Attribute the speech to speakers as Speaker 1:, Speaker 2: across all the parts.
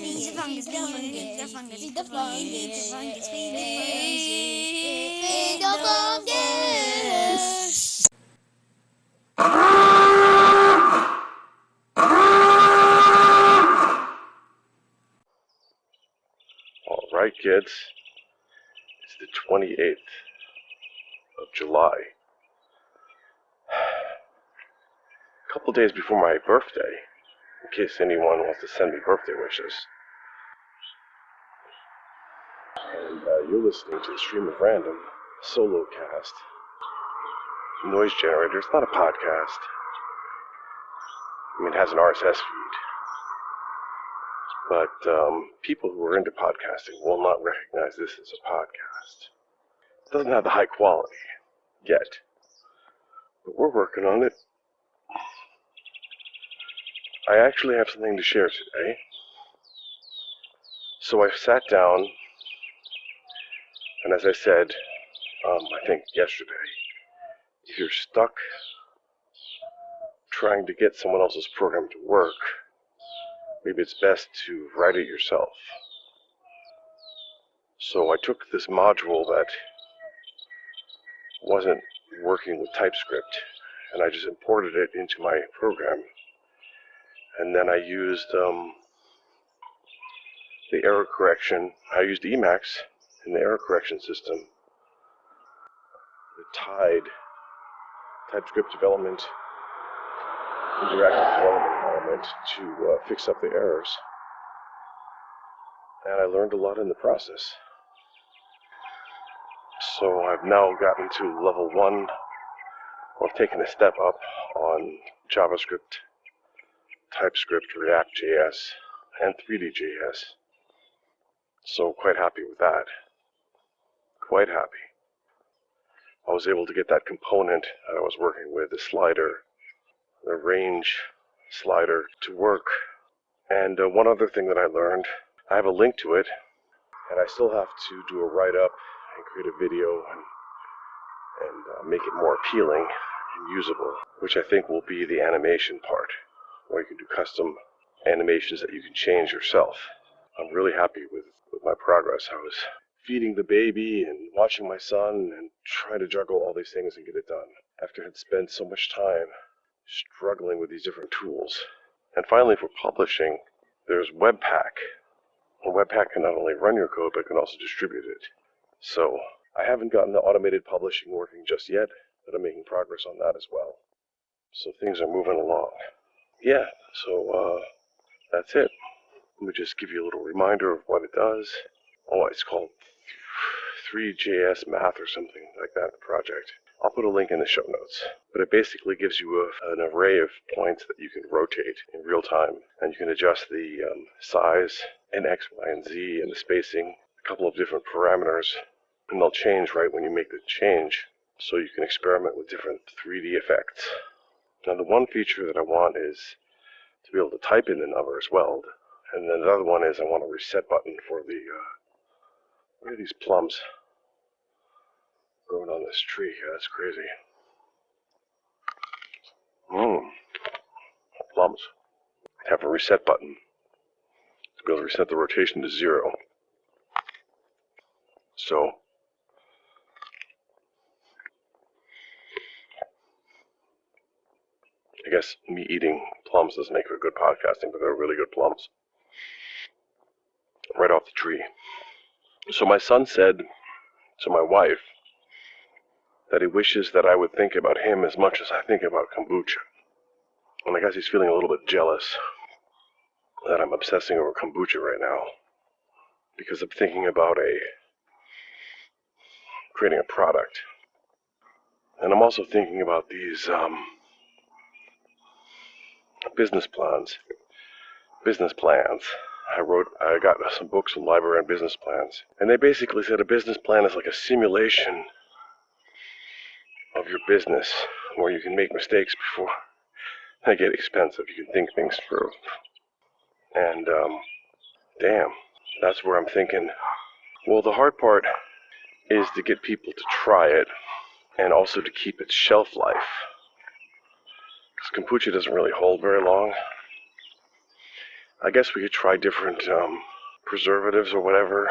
Speaker 1: He's a fungus, the fungus, the fungus, the fungus, the fungus, the fungus.
Speaker 2: All right, kids. It's the 28th of July. A couple days before my birthday, in case anyone wants to send me birthday wishes. And you're listening to the Stream of Random solo cast noise generator. It's not a podcast. I mean, it has an RSS feed. But people who are into podcasting will not recognize this as a podcast. It doesn't have the high quality yet. But we're working on it. I actually have something to share today. So I sat down, and as I said, I think yesterday, if you're stuck trying to get someone else's program to work, maybe it's best to write it yourself. So I took this module that wasn't working with TypeScript, and I just imported it into my program. And then I used the error correction. I used Emacs in the error correction system. It tied TypeScript development, interactive development environment to fix up the errors. And I learned a lot in the process. So I've now gotten to level 1, or I've taken a step up on JavaScript, TypeScript, React.js, and 3D.js. So quite happy with that. Quite happy. I was able to get that component that I was working with, the slider, the range slider, to work. And one other thing that I learned, I have a link to it, and I still have to do a write-up and create a video and make it more appealing and usable, which I think will be the animation part, where you can do custom animations that you can change yourself. I'm really happy with my progress. I was feeding the baby and watching my son and trying to juggle all these things and get it done after I had spent so much time struggling with these different tools. And finally, for publishing, there's Webpack. And Webpack can not only run your code, but can also distribute it. So I haven't gotten the automated publishing working just yet, but I'm making progress on that as well. So things are moving along. Yeah, so that's it. Let me just give you a little reminder of what it does. Oh, it's called 3JS Math or something like that, the project. I'll put a link in the show notes. But it basically gives you an array of points that you can rotate in real time. And you can adjust the size and X, Y, and Z and the spacing, a couple of different parameters. And they'll change right when you make the change. So you can experiment with different 3D effects. Now the one feature that I want is to be able to type in the number as well. And then the other one is I want a reset button for the, what are these plums growing on this tree? Yeah, that's crazy. Plums. Have a reset button to be able to reset the rotation to 0. So, I guess me eating plums doesn't make for good podcasting, but they're really good plums. Right off the tree. So my son said to my wife that he wishes that I would think about him as much as I think about kombucha. And I guess he's feeling a little bit jealous that I'm obsessing over kombucha right now, because I'm thinking about creating a product. And I'm also thinking about these business plans. I got some books from the library on business plans, and they basically said a business plan is like a simulation of your business, where you can make mistakes before they get expensive. You can think things through. And damn, that's where I'm thinking, well, the hard part is to get people to try it, and also to keep its shelf life. Because kombucha doesn't really hold very long. I guess we could try different preservatives or whatever,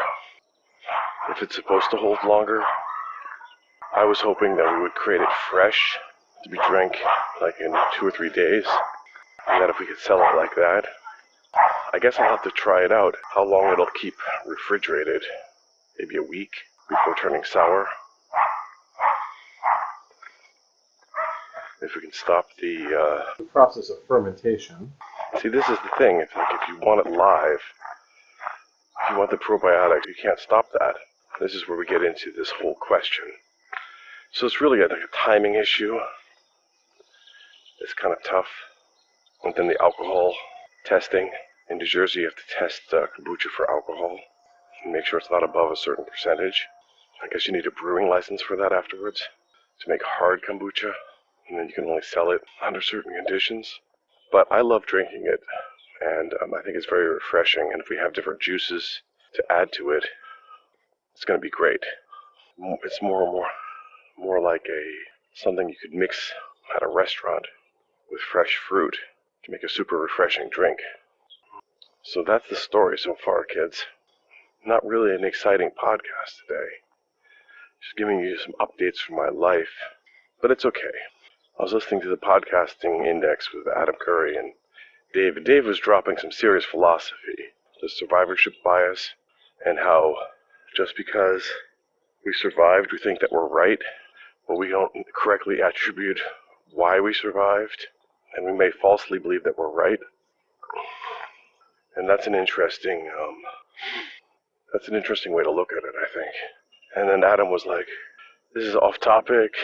Speaker 2: if it's supposed to hold longer. I was hoping that we would create it fresh to be drank like in 2 or 3 days, and that if we could sell it like that. I guess I'll have to try it out, how long it'll keep refrigerated. Maybe a week before turning sour. If we can stop the
Speaker 3: process of fermentation.
Speaker 2: See, this is the thing. It's like if you want it live, if you want the probiotics, you can't stop that. This is where we get into this whole question. So it's really like a timing issue. It's kind of tough. And then the alcohol testing. In New Jersey, you have to test kombucha for alcohol and make sure it's not above a certain percentage. I guess you need a brewing license for that afterwards to make hard kombucha, and then you can only sell it under certain conditions. But I love drinking it, and I think it's very refreshing, and if we have different juices to add to it, it's going to be great. It's more like something you could mix at a restaurant with fresh fruit to make a super refreshing drink. So that's the story so far, kids. Not really an exciting podcast today. Just giving you some updates from my life, but it's okay. I was listening to the Podcasting Index with Adam Curry and Dave. And Dave was dropping some serious philosophy, the survivorship bias, and how just because we survived, we think that we're right, but we don't correctly attribute why we survived, and we may falsely believe that we're right. And that's an interesting way to look at it, I think. And then Adam was like, this is off topic.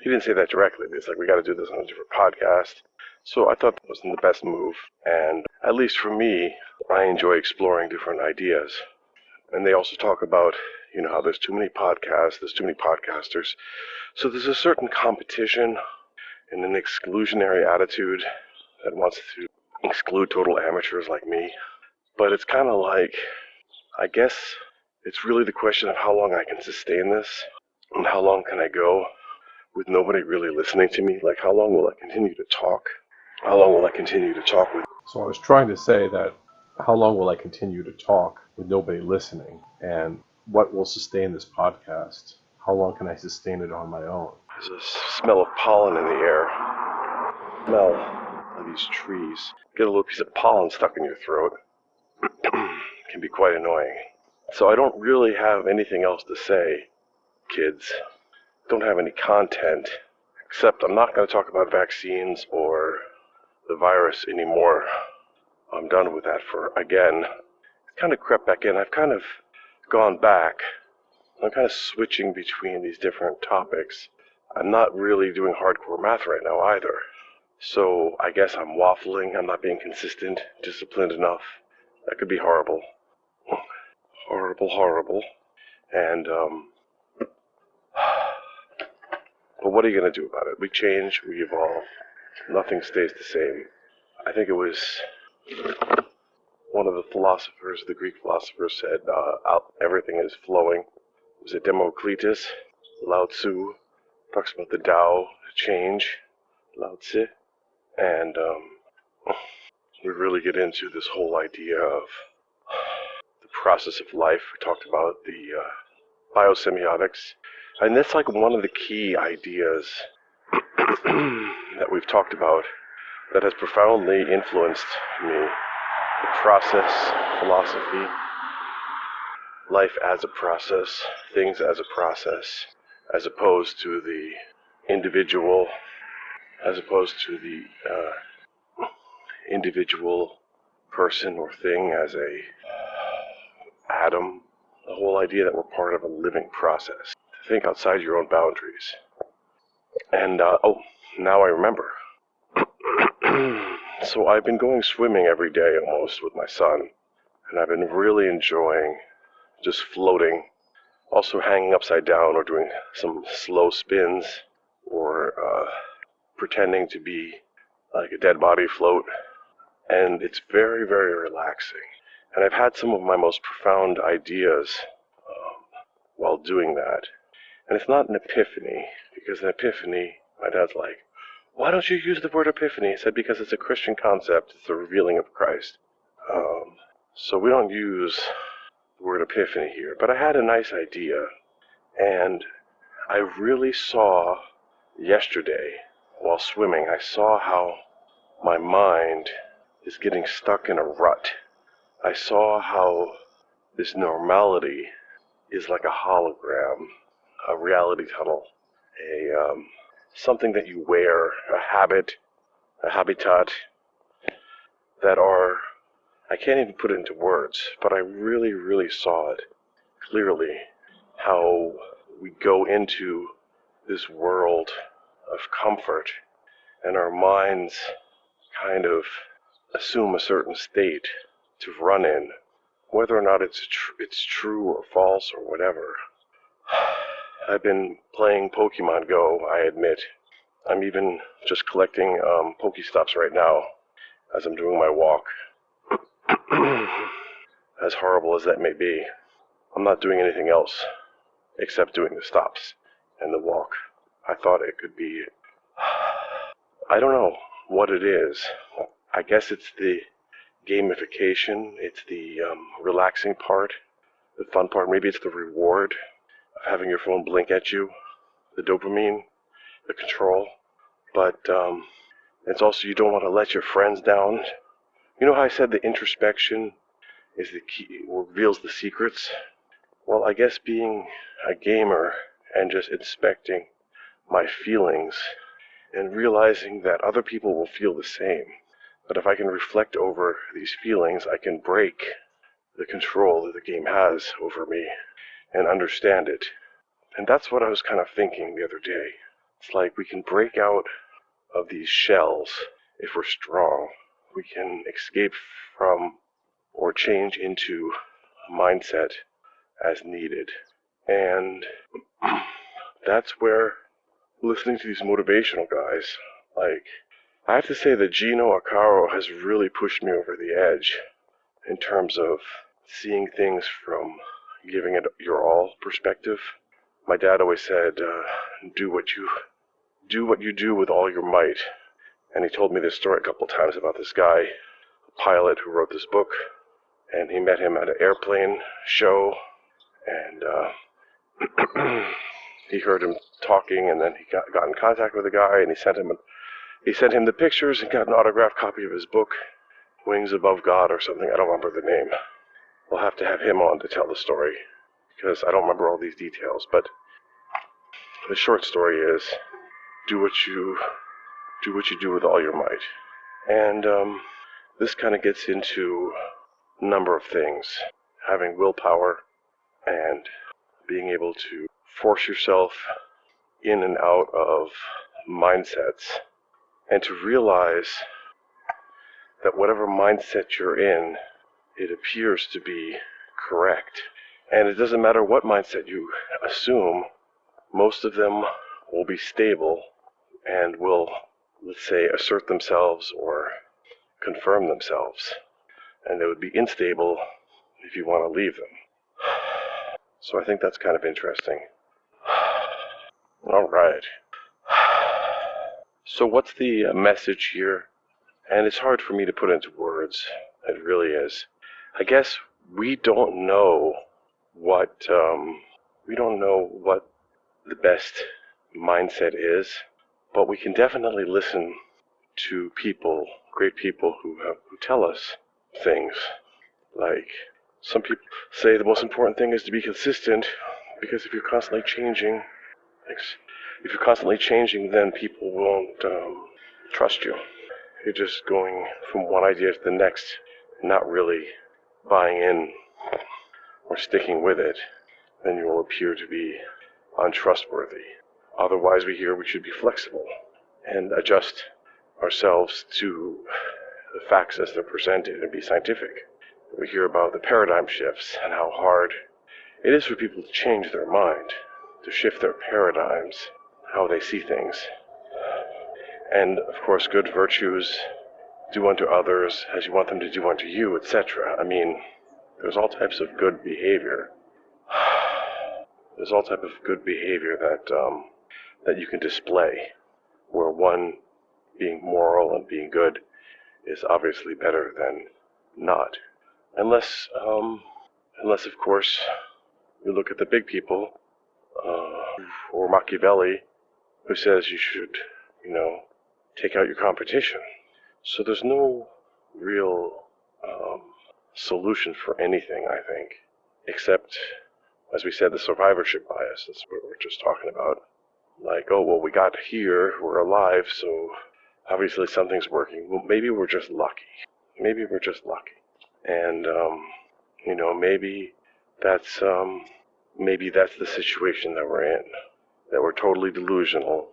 Speaker 2: He didn't say that directly, but it's like, we got to do this on a different podcast. So I thought that wasn't the best move. And at least for me, I enjoy exploring different ideas. And they also talk about, how there's too many podcasts, there's too many podcasters. So there's a certain competition and an exclusionary attitude that wants to exclude total amateurs like me. But it's kind of like, I guess it's really the question of how long I can sustain this and how long can I go with nobody really listening to me. Like, how long will I continue to talk? How long will I continue to talk with?
Speaker 3: So I was trying to say that how long will I continue to talk with nobody listening? And what will sustain this podcast? How long can I sustain it on my own?
Speaker 2: There's a smell of pollen in the air. Smell of these trees. Get a little piece of pollen stuck in your throat. Can be quite annoying. So I don't really have anything else to say, kids. Don't have any content, except I'm not going to talk about vaccines or the virus anymore. I'm done with that again. It kind of crept back in. I've kind of gone back. I'm kind of switching between these different topics. I'm not really doing hardcore math right now either. So I guess I'm waffling. I'm not being consistent, disciplined enough. That could be horrible. Horrible. And, but what are you going to do about it? We change, we evolve. Nothing stays the same. I think it was one of the philosophers, the Greek philosophers said, everything is flowing. Was it Democritus? Lao Tzu talks about the Tao, change, Lao Tzu. And we really get into this whole idea of the process of life. We talked about the biosemiotics. And that's like one of the key ideas that we've talked about that has profoundly influenced me. The process, philosophy, life as a process, things as a process, as opposed to the individual, as opposed to the individual person or thing as a atom. The whole idea that we're part of a living process. To think outside your own boundaries. And, now I remember. So I've been going swimming every day almost with my son. And I've been really enjoying just floating. Also hanging upside down or doing some slow spins. Or pretending to be like a dead body float. And it's very, very relaxing. And I've had some of my most profound ideas while doing that. And it's not an epiphany, because an epiphany, my dad's like, why don't you use the word epiphany? I said, because it's a Christian concept, it's the revealing of Christ. So we don't use the word epiphany here, but I had a nice idea, and I really saw yesterday while swimming, I saw how my mind is getting stuck in a rut. I saw how this normality is like a hologram, a reality tunnel, a something that you wear, a habit, a habitat that are, I can't even put it into words, but I really, really saw it clearly, how we go into this world of comfort and our minds kind of assume a certain state to run in, whether or not it's true or false or whatever. I've been playing Pokemon Go, I admit. I'm even just collecting Pokestops right now as I'm doing my walk. As horrible as that may be, I'm not doing anything else except doing the stops and the walk. I thought it could be, I don't know what it is. I guess it's the gamification, it's the relaxing part, the fun part. Maybe it's the reward of having your phone blink at you, the dopamine, the control. But it's also you don't want to let your friends down. You know how I said the introspection is the key, reveals the secrets? Well, I guess being a gamer and just inspecting my feelings and realizing that other people will feel the same. But if I can reflect over these feelings, I can break the control that the game has over me and understand it. And that's what I was kind of thinking the other day. It's like we can break out of these shells if we're strong. We can escape from or change into a mindset as needed. And that's where listening to these motivational guys, like, I have to say that Gino Acaro has really pushed me over the edge in terms of seeing things from giving it your all perspective. My dad always said, do what you do with all your might. And he told me this story a couple times about this guy, a pilot who wrote this book, and he met him at an airplane show, and he heard him talking, and then he got in contact with the guy, and he sent him the pictures and got an autographed copy of his book, Wings Above God or something. I don't remember the name. We'll have to have him on to tell the story, because I don't remember all these details. But the short story is, do what you do with all your might. And this kind of gets into a number of things. Having willpower and being able to force yourself in and out of mindsets, and to realize that whatever mindset you're in, it appears to be correct. And it doesn't matter what mindset you assume, most of them will be stable and will, let's say, assert themselves or confirm themselves. And they would be unstable if you want to leave them. So I think that's kind of interesting. All right. So what's the message here? And it's hard for me to put into words. It really is. I guess we don't know what the best mindset is, but we can definitely listen to people, great people who tell us things. Like, some people say the most important thing is to be consistent, because if you're constantly changing, then people won't trust you. You're just going from one idea to the next, not really buying in or sticking with it, then you will appear to be untrustworthy. Otherwise, we should be flexible and adjust ourselves to the facts as they're presented and be scientific. We hear about the paradigm shifts and how hard it is for people to change their mind, to shift their paradigms, how they see things. And, of course, good virtues, do unto others as you want them to do unto you, etc. I mean, there's all types of good behavior. There's all type of good behavior that you can display, where one being moral and being good is obviously better than not. Unless of course, you look at the big people, or Machiavelli, who says you should, take out your competition. So there's no real solution for anything, I think, except, as we said, the survivorship bias. That's what we're just talking about. Like, oh, well, we got here, we're alive, so obviously something's working. Well, maybe we're just lucky. Maybe we're just lucky. And, maybe that's the situation that we're in, that we're totally delusional.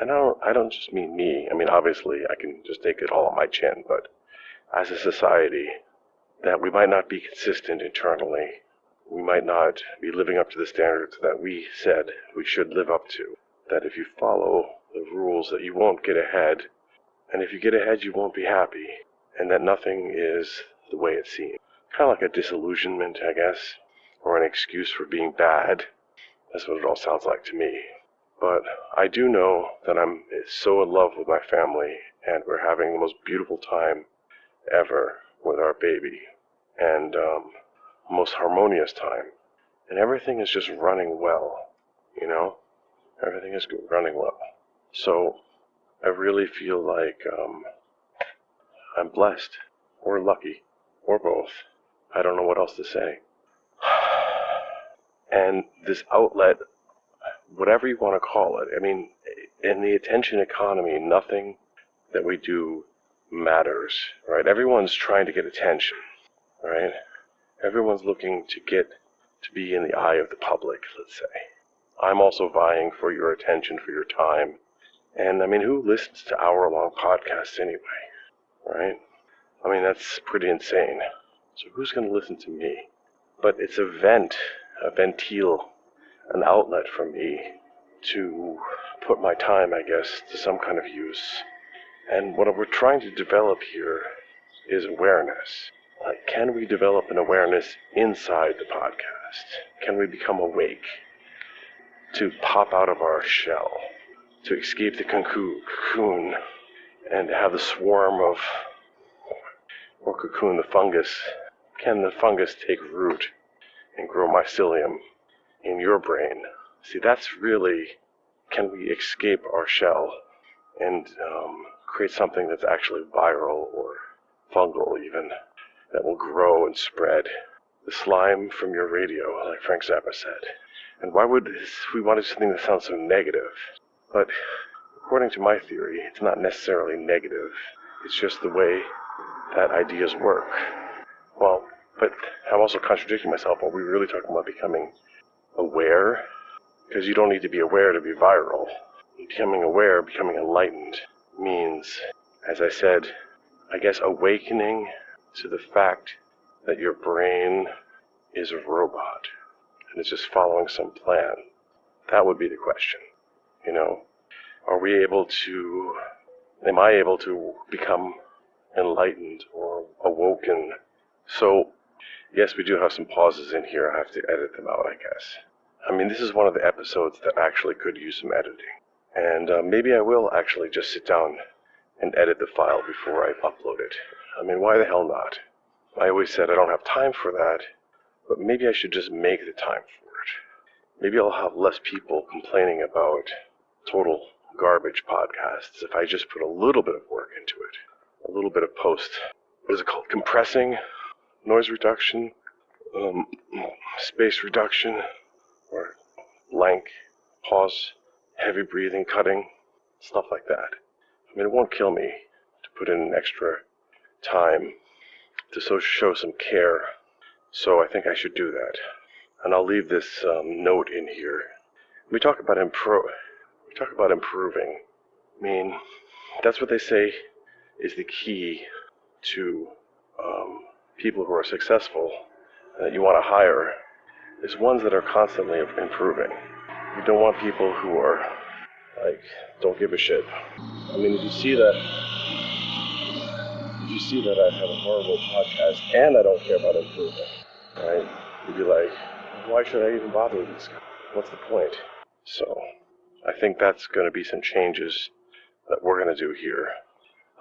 Speaker 2: And I don't just mean me. I mean, obviously, I can just take it all on my chin, but as a society, that we might not be consistent internally. We might not be living up to the standards that we said we should live up to. That if you follow the rules, that you won't get ahead. And if you get ahead, you won't be happy. And that nothing is the way it seems. Kind of like a disillusionment, I guess, or an excuse for being bad. That's what it all sounds like to me. But I do know that I'm so in love with my family, and we're having the most beautiful time ever with our baby, and most harmonious time. And everything is just running well, Everything is running well. So I really feel like I'm blessed, or lucky, or both. I don't know what else to say. And this outlet, whatever you want to call it, I mean, in the attention economy, nothing that we do matters, right? Everyone's trying to get attention, right? Everyone's looking to be in the eye of the public, let's say. I'm also vying for your attention, for your time. And I mean, who listens to hour-long podcasts anyway, right? I mean, that's pretty insane. So who's going to listen to me? But it's a ventil, an outlet for me to put my time, I guess, to some kind of use. And what we're trying to develop here is awareness. Can we develop an awareness inside the podcast? Can we become awake to pop out of our shell, to escape the cocoon, and have the swarm of, or cocoon, the fungus? Can the fungus take root and grow mycelium in your brain? See, that's really, can we escape our shell and create something that's actually viral or fungal even, that will grow and spread? The slime from your radio, like Frank Zappa said. And why would we want something that sounds so negative? But according to my theory, it's not necessarily negative. It's just the way that ideas work. Well, but I'm also contradicting myself. Are we really talking about becoming aware? Because you don't need to be aware to be viral. Becoming aware, becoming enlightened, means, as I said, I guess awakening to the fact that your brain is a robot and it's just following some plan. That would be the question. Am I able to become enlightened or awoken? So, yes, we do have some pauses in here. I have to edit them out, I guess. I mean, this is one of the episodes that actually could use some editing. And maybe I will actually just sit down and edit the file before I upload it. I mean, why the hell not? I always said I don't have time for that, but maybe I should just make the time for it. Maybe I'll have less people complaining about total garbage podcasts if I just put a little bit of work into it. A little bit of what is it called? Compressing, noise reduction, space reduction, or blank, pause, heavy breathing, cutting, stuff like that. I mean, it won't kill me to put in extra time to show some care. So I think I should do that. And I'll leave this note in here. We talk about improving. I mean, that's what they say is the key to people who are successful that you want to hire, is ones that are constantly improving. You don't want people who are don't give a shit. I mean, if you see that I have a horrible podcast and I don't care about improving, right? You'd be like, why should I even bother with this guy? What's the point? So, I think that's going to be some changes that we're going to do here,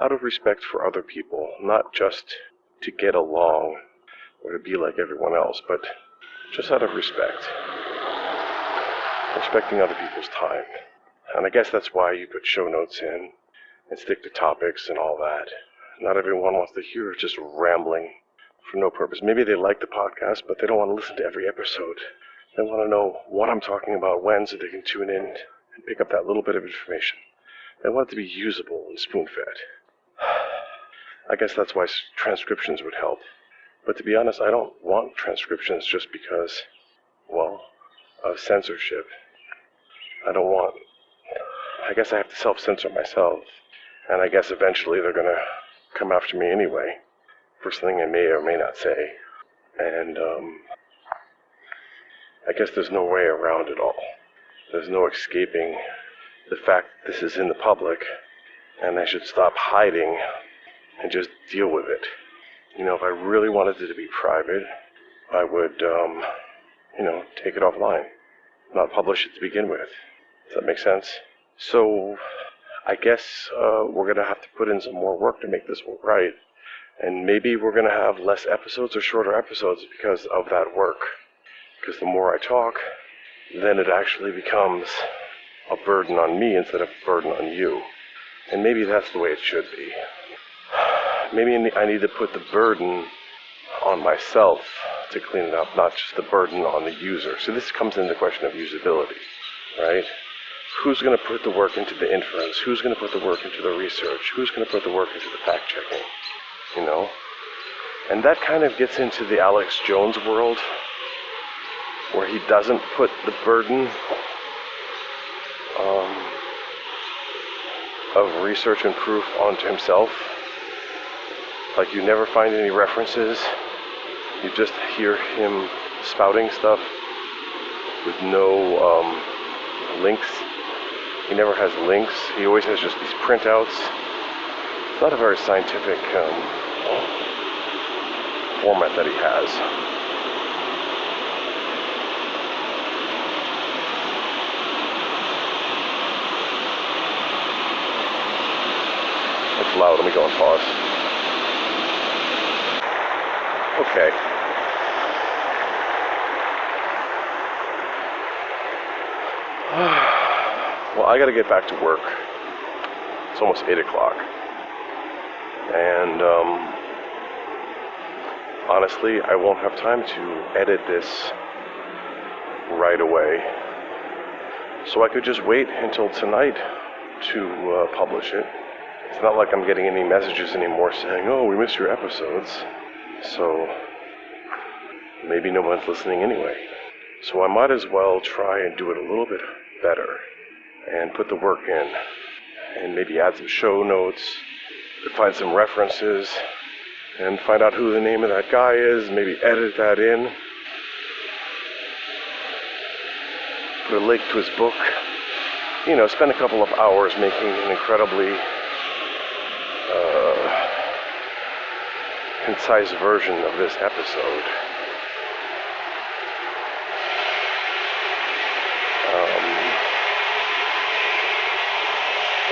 Speaker 2: out of respect for other people, not just to get along or to be like everyone else, but just out of respect. Respecting other people's time. And I guess that's why you put show notes in and stick to topics and all that. Not everyone wants to hear just rambling for no purpose. Maybe they like the podcast, but they don't want to listen to every episode. They want to know what I'm talking about when so they can tune in and pick up that little bit of information. They want it to be usable and spoon-fed. I guess that's why transcriptions would help. But to be honest, I don't want transcriptions just because, well, of censorship. I guess I have to self-censor myself. And I guess eventually they're going to come after me anyway for something I may or may not say. And I guess there's no way around it all. There's no escaping the fact that this is in the public, and I should stop hiding and just deal with it. If I really wanted it to be private, I would, take it offline, not publish it to begin with. Does that make sense? So, I guess we're going to have to put in some more work to make this work right. And maybe we're going to have less episodes or shorter episodes because of that work. Because the more I talk, then it actually becomes a burden on me instead of a burden on you. And maybe that's the way it should be. Maybe I need to put the burden on myself to clean it up, not just the burden on the user. So this comes into the question of usability, right? Who's going to put the work into the inference? Who's going to put the work into the research? Who's going to put the work into the fact-checking? And that kind of gets into the Alex Jones world, where he doesn't put the burden of research and proof onto himself. Like, you never find any references. You just hear him spouting stuff with no links. He never has links. He always has just these printouts. It's not a very scientific format that he has. It's loud. Let me go and pause. Okay. Well, I gotta get back to work. It's almost 8 o'clock. And, honestly, I won't have time to edit this right away. So I could just wait until tonight to publish it. It's not like I'm getting any messages anymore saying, oh, we missed your episodes. So maybe no one's listening anyway. So I might as well try and do it a little bit better and put the work in and maybe add some show notes, find some references, and find out who the name of that guy is, maybe edit that in, put a link to his book, spend a couple of hours making an incredibly concise version of this episode.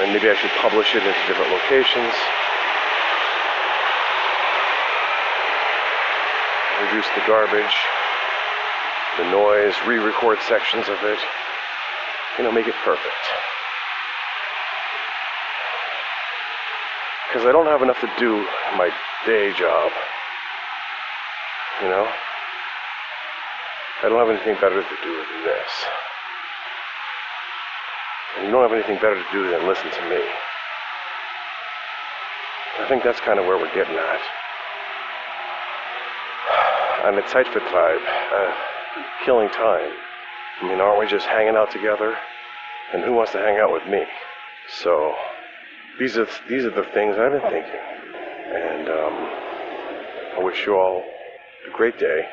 Speaker 2: And maybe I should publish it into different locations. Reduce the garbage, the noise, re-record sections of it. Make it perfect. Because I don't have enough to do in my day job. I don't have anything better to do than this. And you don't have anything better to do than listen to me. I think that's kind of where we're getting at. And it's Zeitvertreib, killing time. Aren't we just hanging out together? And who wants to hang out with me? So, these are the things I've been thinking. And I wish you all a great day.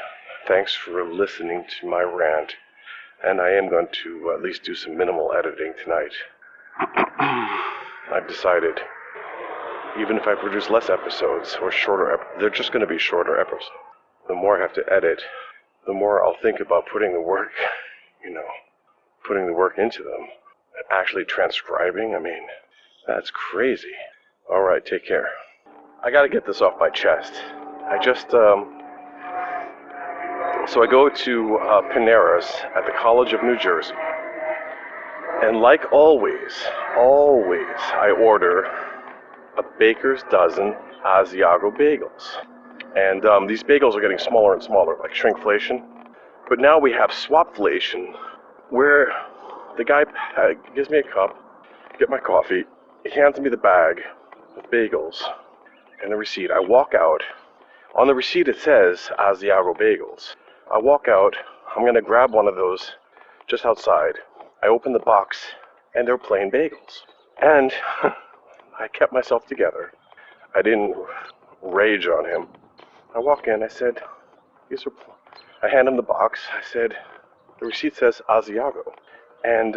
Speaker 2: Thanks for listening to my rant. And I am going to at least do some minimal editing tonight. I've decided, even if I produce less episodes or shorter, they're just going to be shorter episodes. The more I have to edit, the more I'll think about putting the work, putting the work into them. Actually transcribing, that's crazy. Alright, take care. I gotta get this off my chest. So I go to Panera's at the College of New Jersey, and like always, I order a baker's dozen Asiago bagels. And these bagels are getting smaller and smaller, like shrinkflation. But now we have swapflation, where the guy gives me a cup, get my coffee, he hands me the bag of bagels and the receipt. I walk out. On the receipt it says Asiago bagels. I walk out, I'm going to grab one of those just outside. I open the box, and they're plain bagels. And I kept myself together. I didn't rage on him. I walk in, I said, I hand him the box. I said, the receipt says Asiago. And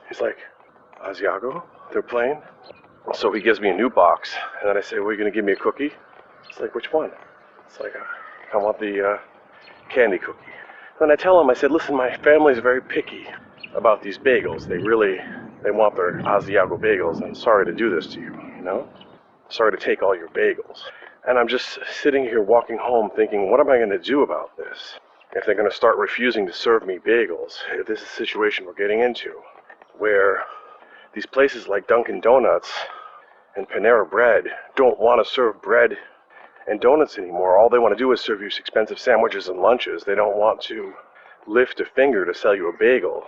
Speaker 2: he's like, Asiago? They're plain? So he gives me a new box. And then I say, well, you going to give me a cookie? It's like, which one? It's like, I want the candy cookie. Then I tell him, I said, listen, my family's very picky about these bagels. They want their Asiago bagels. I'm sorry to do this to you, you know? Sorry to take all your bagels. And I'm just sitting here walking home thinking, what am I going to do about this? If they're going to start refusing to serve me bagels, if this is a situation we're getting into, where these places like Dunkin' Donuts and Panera Bread don't want to serve bread and donuts anymore. All they want to do is serve you expensive sandwiches and lunches. They don't want to lift a finger to sell you a bagel,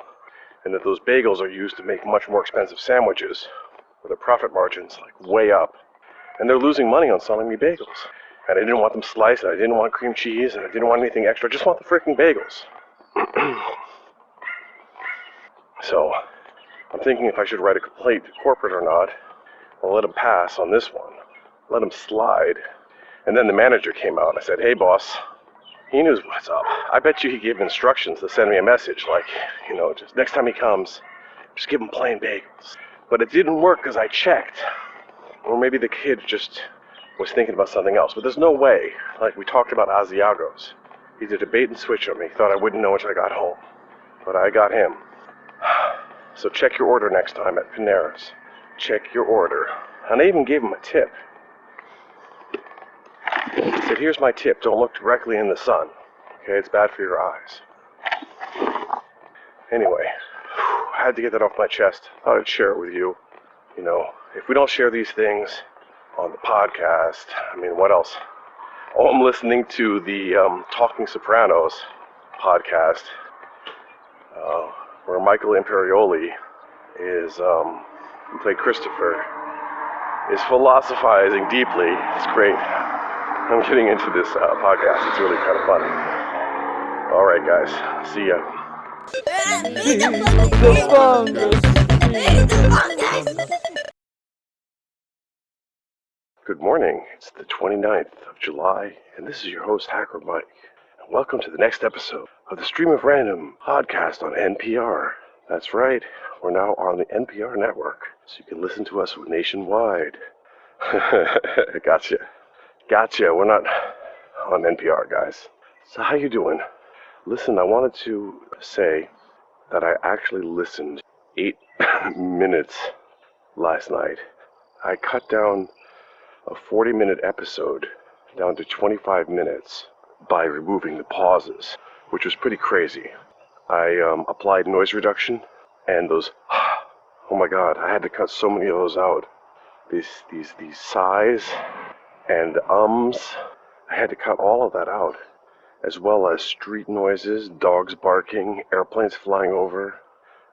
Speaker 2: and that those bagels are used to make much more expensive sandwiches where the profit margin's like way up. And they're losing money on selling me bagels. And I didn't want them sliced, and I didn't want cream cheese, and I didn't want anything extra. I just want the freaking bagels. So I'm thinking if I should write a complaint to corporate or not, or let them pass on this one. Let them slide. And then the manager came out. I said, hey, boss. He knew what's up. I bet you he gave instructions to send me a message like, you know, just next time he comes, just give him plain bagels. But it didn't work because I checked. Or maybe the kid just was thinking about something else. But there's no way, like we talked about Asiagos. He did a bait and switch on me. He thought I wouldn't know until I got home. But I got him. So check your order next time at Panera's. Check your order. And I even gave him a tip. I said, here's my tip. Don't look directly in the sun. Okay, it's bad for your eyes. Anyway, I had to get that off my chest. Thought I'd share it with you. You know, if we don't share these things on the podcast, I mean, what else? Oh, I'm listening to the Talking Sopranos podcast, where Michael Imperioli is, who played Christopher, is philosophizing deeply. It's great. I'm getting into this podcast. It's really kind of fun. All right, guys. See ya. Good morning. It's the 29th of July, and this is your host, Hacker Mike. And welcome to the next episode of the Stream of Random podcast on NPR. That's right. We're now on the NPR network, so you can listen to us nationwide. Gotcha. We're not on NPR, guys. So how you doing? Listen, I wanted to say that I actually listened 8 minutes last night. I cut down a 40-minute episode down to 25 minutes by removing the pauses, which was pretty crazy. I applied noise reduction, and those, oh my god, I had to cut so many of those out. These sighs and I had to cut all of that out, as well as street noises, dogs barking, airplanes flying over.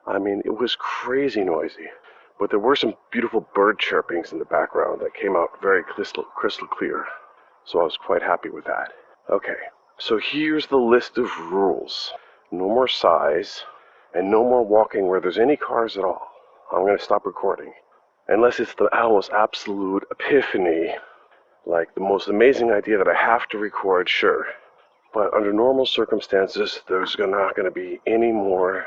Speaker 2: I mean, it was crazy noisy, but there were some beautiful bird chirpings in the background that came out very crystal clear, so I was quite happy with that. Okay, so here's the list of rules. No more sighs, and no more walking where there's any cars at all. I'm going to stop recording. Unless it's the almost absolute epiphany, like the most amazing idea that I have to record, sure. But under normal circumstances, there's not going to be any more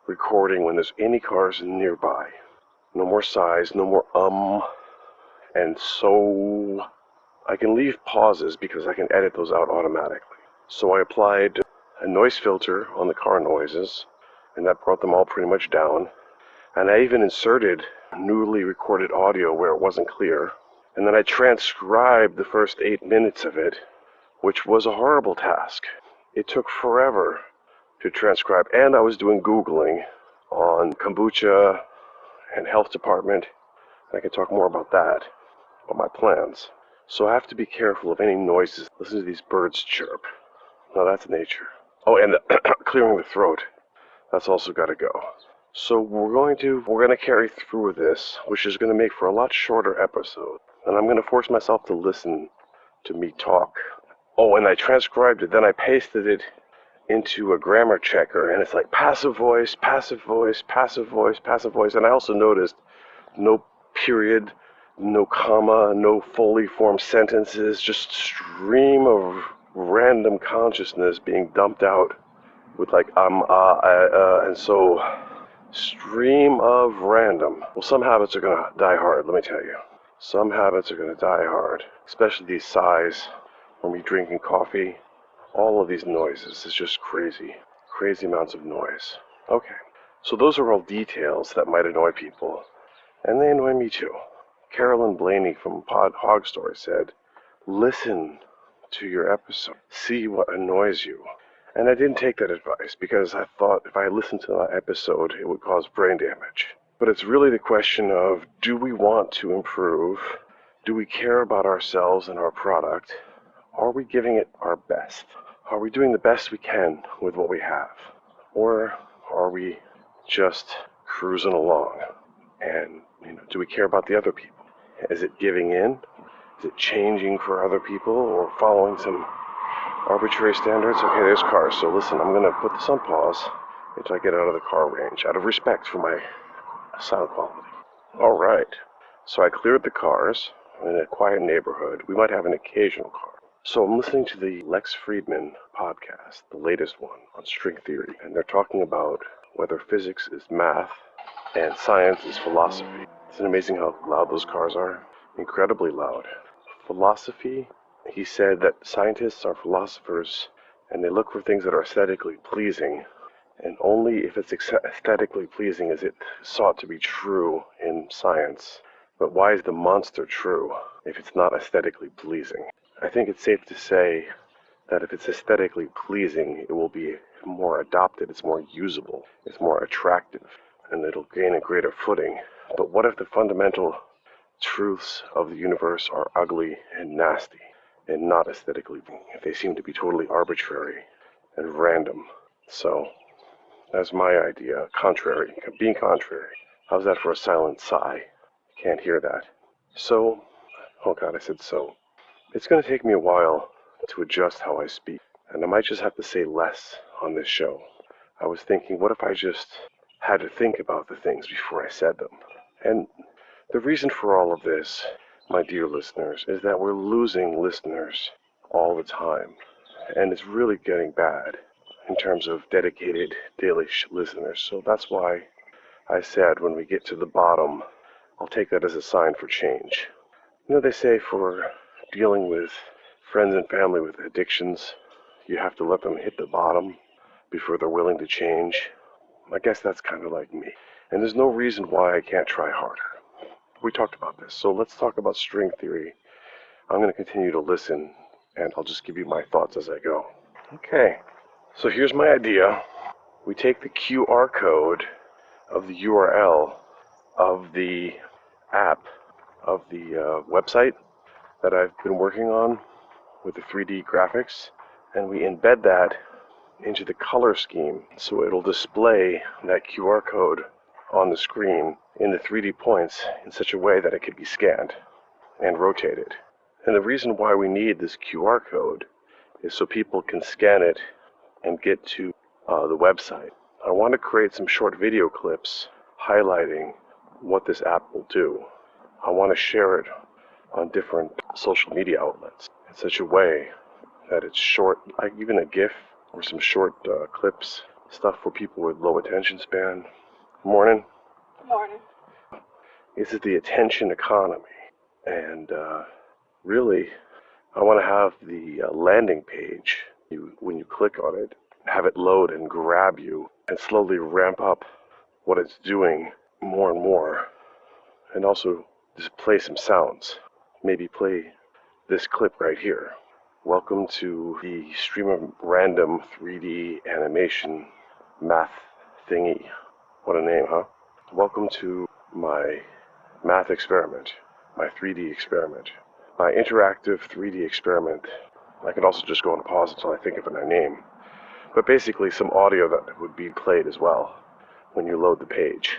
Speaker 2: recording when there's any cars nearby. No more sighs, no more and so I can leave pauses because I can edit those out automatically. So I applied a noise filter on the car noises, and that brought them all pretty much down. And I even inserted newly recorded audio where it wasn't clear. And then I transcribed the first 8 minutes of it, which was a horrible task. It took forever to transcribe, and I was doing Googling on kombucha and health department. I can talk more about that, about my plans. So I have to be careful of any noises. Listen to these birds chirp. No, that's nature. Oh, and the clearing the throat. That's also got to go. So we're going to carry through with this, which is going to make for a lot shorter episode. And I'm going to force myself to listen to me talk. Oh, and I transcribed it, then I pasted it into a grammar checker, and it's like passive voice, passive voice, passive voice, passive voice. And I also noticed no period, no comma, no fully formed sentences, just stream of random consciousness being dumped out with like and so stream of random. Well, some habits are gonna die hard, let me tell you. Some habits are gonna die hard, especially these sighs, or me drinking coffee. All of these noises is just crazy. Crazy amounts of noise. Okay, so those are all details that might annoy people, and they annoy me too. Carolyn Blaney from Hog Story said, listen to your episode. See what annoys you. And I didn't take that advice because I thought if I listened to that episode, it would cause brain damage. But it's really the question of, do we want to improve? Do we care about ourselves and our product? Are we giving it our best? Are we doing the best we can with what we have? Or are we just cruising along? And, do we care about the other people? Is it giving in? Is it changing for other people or following some arbitrary standards? Okay, there's cars. So listen, I'm going to put this on pause until I get out of the car range, out of respect for my sound quality. All right. So I cleared the cars in a quiet neighborhood. We might have an occasional car. So I'm listening to the Lex Friedman podcast, the latest one on string theory, and they're talking about whether physics is math and science is philosophy. Isn't it amazing how loud those cars are? Incredibly loud. Philosophy, he said that scientists are philosophers and they look for things that are aesthetically pleasing, and only if it's aesthetically pleasing is it sought to be true in science. But why is the monster true if it's not aesthetically pleasing? I think it's safe to say that if it's aesthetically pleasing, it will be more adopted, it's more usable, it's more attractive, and it'll gain a greater footing. But what if the fundamental truths of the universe are ugly and nasty and not aesthetically pleasing, if they seem to be totally arbitrary and random? So that's my idea. Contrary, being contrary. How's that for a silent sigh? Can't hear that. So, oh God, I said so. It's going to take me a while to adjust how I speak, and I might just have to say less on this show. I was thinking, what if I just had to think about the things before I said them? And the reason for all of this, my dear listeners, is that we're losing listeners all the time, and it's really getting bad in terms of dedicated daily listeners. So that's why I said when we get to the bottom, I'll take that as a sign for change. They say for dealing with friends and family with addictions, you have to let them hit the bottom before they're willing to change. I guess that's kind of like me. And there's no reason why I can't try harder. We talked about this, so let's talk about string theory. I'm going to continue to listen, and I'll just give you my thoughts as I go. Okay, so here's my idea. We take the QR code of the URL of the app, of the website that I've been working on with the 3D graphics, and we embed that into the color scheme so it'll display that QR code on the screen in the 3D points in such a way that it can be scanned and rotated. And the reason why we need this QR code is so people can scan it and get to the website. I want to create some short video clips highlighting what this app will do. I want to share it on different social media outlets in such a way that it's short, like even a GIF or some short clips, stuff for people with low attention span. Morning.
Speaker 1: Morning.
Speaker 2: This is the attention economy, and really, I want to have the landing page, when you click on it, have it load and grab you and slowly ramp up what it's doing more and more, and also display some sounds. maybe play this clip right here. Welcome to the Stream of Random 3D animation math thingy. What a name, huh? Welcome to my math experiment, my 3D experiment, my interactive 3D experiment. I could also just go on pause until I think of a name. But basically some audio that would be played as well when you load the page.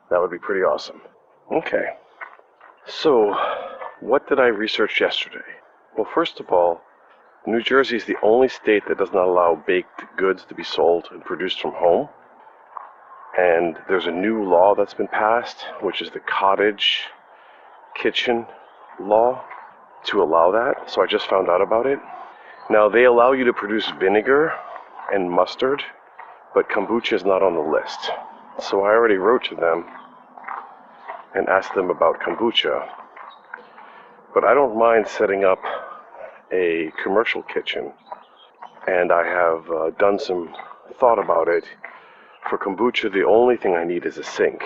Speaker 2: That would be pretty awesome. Okay. So, what did I research yesterday? Well, first of all, New Jersey is the only state that does not allow baked goods to be sold and produced from home. And there's a new law that's been passed, which is the cottage kitchen law, to allow that. So I just found out about it. Now, they allow you to produce vinegar and mustard, but kombucha is not on the list. So I already wrote to them and asked them about kombucha. But I don't mind setting up a commercial kitchen, and I have done some thought about it. For kombucha, the only thing I need is a sink.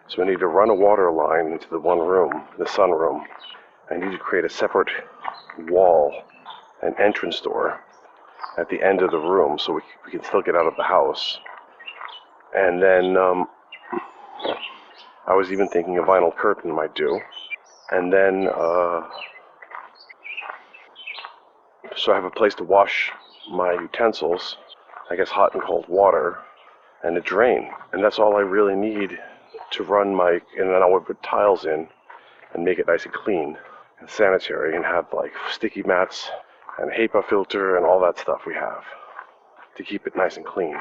Speaker 2: So I need to run a water line into the one room, the sunroom. I need to create a separate wall, an entrance door at the end of the room so we can still get out of the house. And then I was even thinking a vinyl curtain might do. And then, so I have a place to wash my utensils, I guess hot and cold water, and a drain. And that's all I really need to run my, and then I would put tiles in and make it nice and clean and sanitary and have like sticky mats and HEPA filter and all that stuff we have to keep it nice and clean.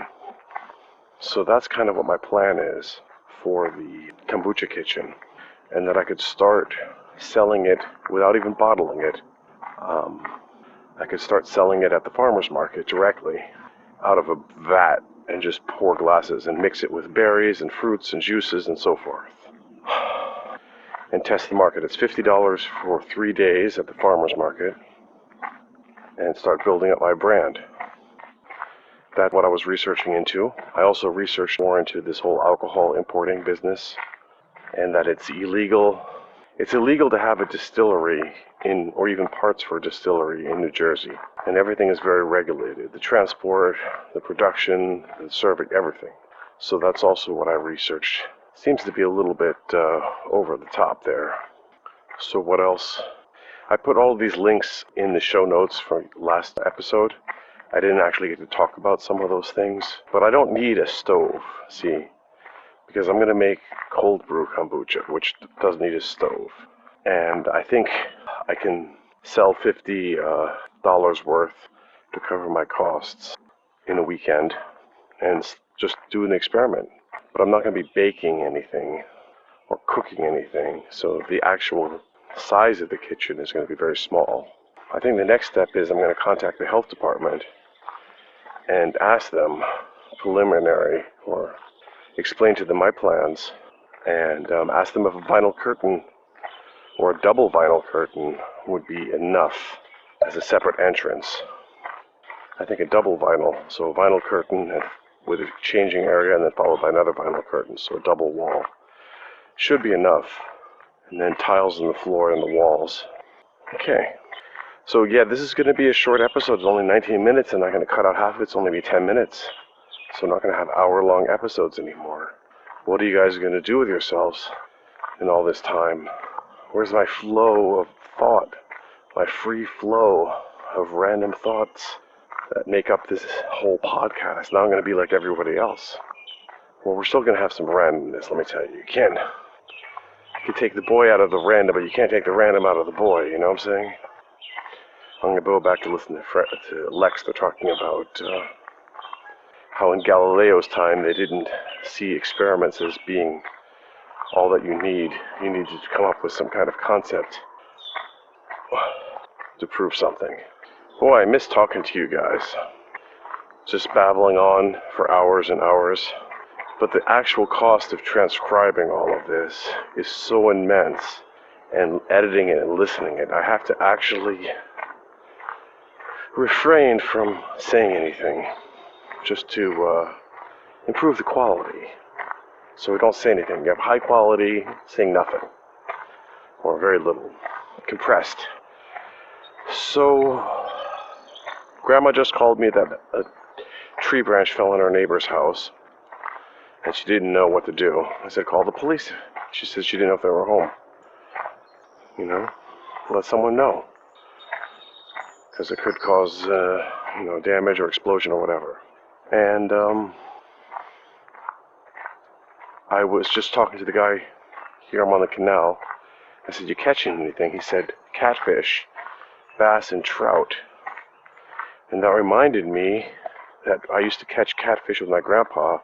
Speaker 2: So that's kind of what my plan is for the kombucha kitchen, and that I could start selling it without even bottling it. I could start selling it at the farmer's market directly out of a vat and just pour glasses and mix it with berries and fruits and juices and so forth. And test the market. It's $50 for 3 days at the farmer's market, and start building up my brand. That's what I was researching into. I also researched more into this whole alcohol importing business, and that it's illegal. It's illegal to have a distillery in, or even parts for a distillery in New Jersey. And everything is very regulated. The transport, the production, the serving, everything. So that's also what I researched. Seems to be a little bit over the top there. So what else? I put all these links in the show notes from last episode. I didn't actually get to talk about some of those things, but I don't need a stove, see, because I'm going to make cold brew kombucha, which does need a stove. And I think I can sell $50 worth to cover my costs in a weekend and just do an experiment. But I'm not going to be baking anything or cooking anything, so the actual size of the kitchen is going to be very small. I think the next step is I'm going to contact the health department and ask them preliminary, or explain to them my plans, and ask them if a vinyl curtain or a double vinyl curtain would be enough as a separate entrance. I think a double vinyl, so a vinyl curtain with a changing area and then followed by another vinyl curtain, so a double wall, should be enough. And then tiles in the floor and the walls. Okay. So yeah, this is going to be a short episode. It's only 19 minutes, and I'm going to cut out half of it. It's only be 10 minutes. So I'm not going to have hour-long episodes anymore. What are you guys going to do with yourselves in all this time? Where's my flow of thought? My free flow of random thoughts that make up this whole podcast? Now I'm going to be like everybody else. Well, we're still going to have some randomness, let me tell you. You can take the boy out of the random, but you can't take the random out of the boy, you know what I'm saying? I'm going to go back to listen to Lex. They're talking about how in Galileo's time they didn't see experiments as being all that you need. You need to come up with some kind of concept to prove something. Boy, I miss talking to you guys. Just babbling on for hours and hours. But the actual cost of transcribing all of this is so immense, and editing it and listening it, I have to actually refrain from saying anything just to improve the quality. So we don't say anything. You have high quality, saying nothing, or very little. compressed. So, Grandma just called me that a tree branch fell on our neighbor's house, and she didn't know what to do. I said, call the police. She said she didn't know if they were home. You know, let someone know, because it could cause, damage or explosion or whatever. And I was just talking to the guy here. I'm on the canal. I said, you catching anything? He said, catfish, bass, and trout. And that reminded me that I used to catch catfish with my grandpa,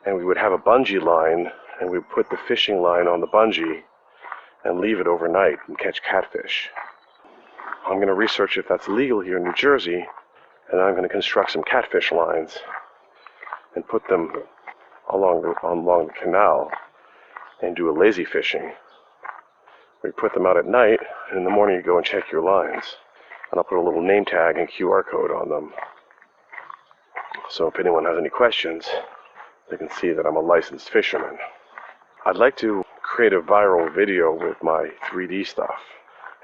Speaker 2: and we would have a bungee line, and we'd put the fishing line on the bungee and leave it overnight and catch catfish. I'm going to research if that's legal here in New Jersey, and I'm going to construct some catfish lines and put them along the canal and do a lazy fishing. We put them out at night, and in the morning you go and check your lines. And I'll put a little name tag and QR code on them. So if anyone has any questions, they can see that I'm a licensed fisherman. I'd like to create a viral video with my 3D stuff.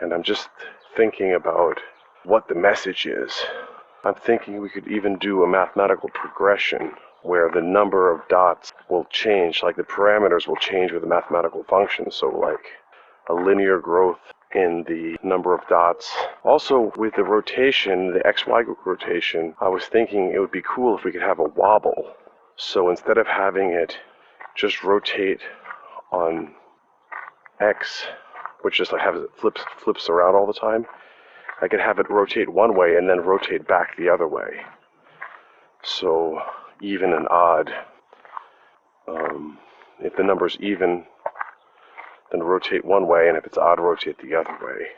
Speaker 2: And I'm just thinking about what the message is. I'm thinking we could even do a mathematical progression where the number of dots will change, like the parameters will change with the mathematical function. So like a linear growth in the number of dots. Also with the rotation, the XY rotation, I was thinking it would be cool if we could have a wobble. So instead of having it just rotate on X, which just like has it flips around all the time, I could have it rotate one way and then rotate back the other way. So even and odd. If the number's even, then rotate one way, and if it's odd, rotate the other way.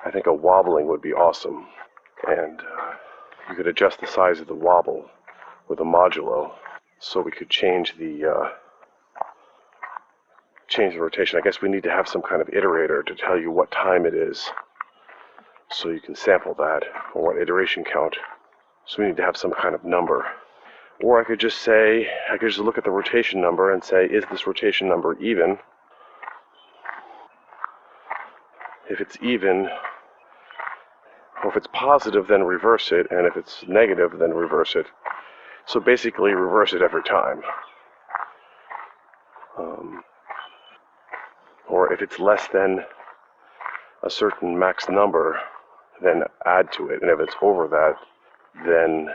Speaker 2: I think a wobbling would be awesome. And you could adjust the size of the wobble with a modulo, so we could change the rotation. I guess we need to have some kind of iterator to tell you what time it is, so you can sample that, or what iteration count. So we need to have some kind of number. Or I could just look at the rotation number and say, is this rotation number even? If it's even, or if it's positive, then reverse it, and if it's negative, then reverse it. So basically, reverse it every time. Or if it's less than a certain max number, then add to it, and if it's over that, then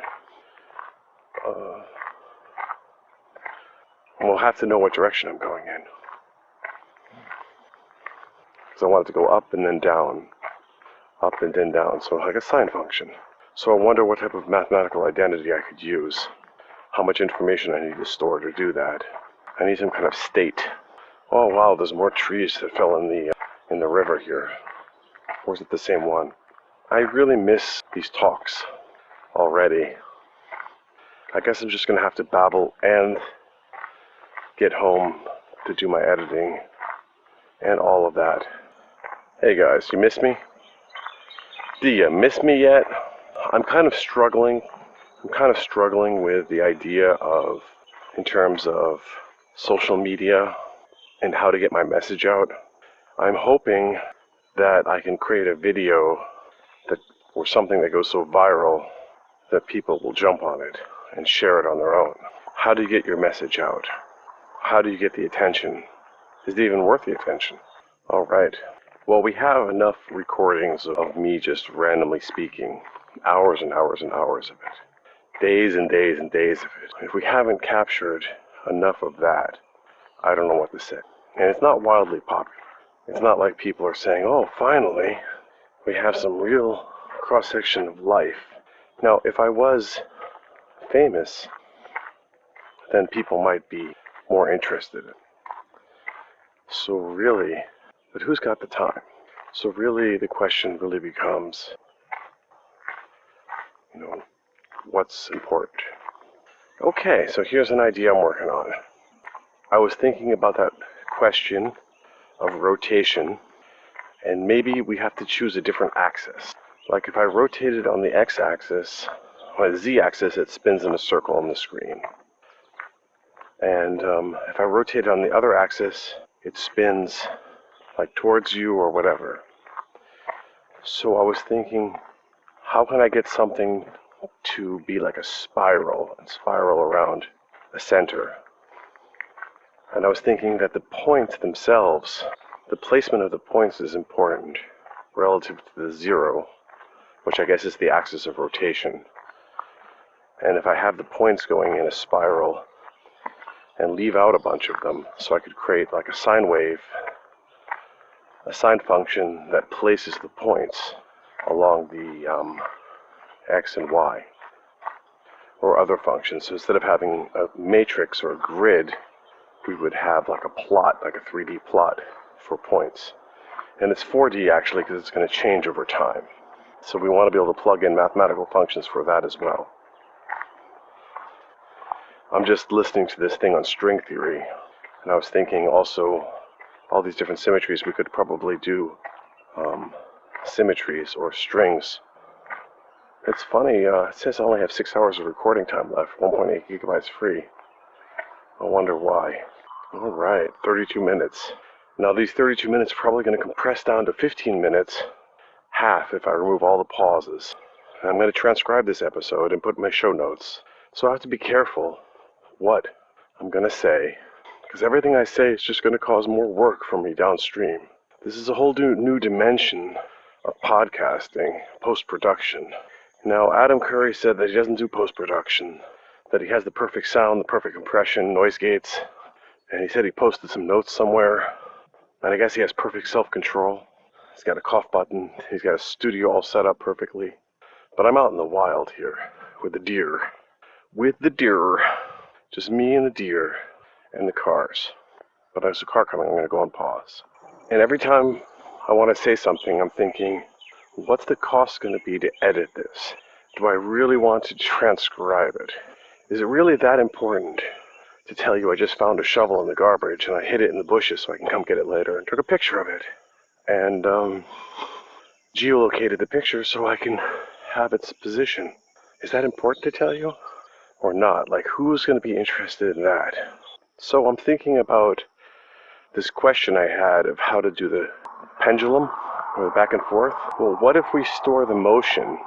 Speaker 2: we'll have to know what direction I'm going in. Because I want it to go up and then down, up and then down, so like a sine function. So I wonder what type of mathematical identity I could use, how much information I need to store to do that. I need some kind of state. Oh wow, there's more trees that fell in the river here. Or is it the same one? I really miss these talks already. I guess I'm just going to have to babble and get home to do my editing and all of that. Hey guys, you miss me? Do you miss me yet? I'm kind of struggling with the idea of, in terms of social media and how to get my message out. I'm hoping that I can create a video or something that goes so viral that people will jump on it and share it on their own. How do you get your message out? How do you get the attention? Is it even worth the attention? All right. Well, we have enough recordings of me just randomly speaking, hours and hours and hours of it, days and days and days of it. If we haven't captured enough of that, I don't know what to say. And it's not wildly popular. It's not like people are saying, oh, finally, we have some real cross-section of life. Now, if I was famous, then people might be more interested. So really, but who's got the time? So really, the question really becomes, what's important? Okay, so here's an idea I'm working on. I was thinking about that question of rotation, and maybe we have to choose a different axis. Like if I rotate it on the x-axis, on the z-axis, it spins in a circle on the screen. And if I rotate it on the other axis, it spins like towards you or whatever. So I was thinking, how can I get something to be like a spiral and spiral around a center? And I was thinking that the points themselves, the placement of the points is important relative to the zero, which I guess is the axis of rotation. And if I have the points going in a spiral and leave out a bunch of them, so I could create like a sine wave, a sine function that places the points along the x and y, or other functions. So instead of having a matrix or a grid, we would have like a plot, like a 3D plot for points. And it's 4D actually, because it's going to change over time. So we want to be able to plug in mathematical functions for that as well. I'm just listening to this thing on string theory, and I was thinking also all these different symmetries. We could probably do symmetries or strings. It's funny, it says I only have 6 hours of recording time left, 1.8 gigabytes free. I wonder why. Alright, 32 minutes. Now these 32 minutes are probably going to compress down to 15 minutes, half if I remove all the pauses. And I'm going to transcribe this episode and put in my show notes. So I have to be careful what I'm going to say, because everything I say is just going to cause more work for me downstream. This is a whole new dimension of podcasting, post-production. Now, Adam Curry said that he doesn't do post-production, that he has the perfect sound, the perfect compression, noise gates, and he said he posted some notes somewhere, and I guess he has perfect self-control. He's got a cough button, he's got a studio all set up perfectly. But I'm out in the wild here, with the deer. With the deer. Just me and the deer, and the cars. But there's a car coming, I'm going to go on pause. And every time I want to say something, I'm thinking, what's the cost going to be to edit this? Do I really want to transcribe it? Is it really that important to tell you I just found a shovel in the garbage and I hid it in the bushes so I can come get it later and took a picture of it? And geolocated the picture so I can have its position. Is that important to tell you? Or not? Like, who's going to be interested in that? So I'm thinking about this question I had of how to do the pendulum, or the back and forth. Well, what if we store the motion,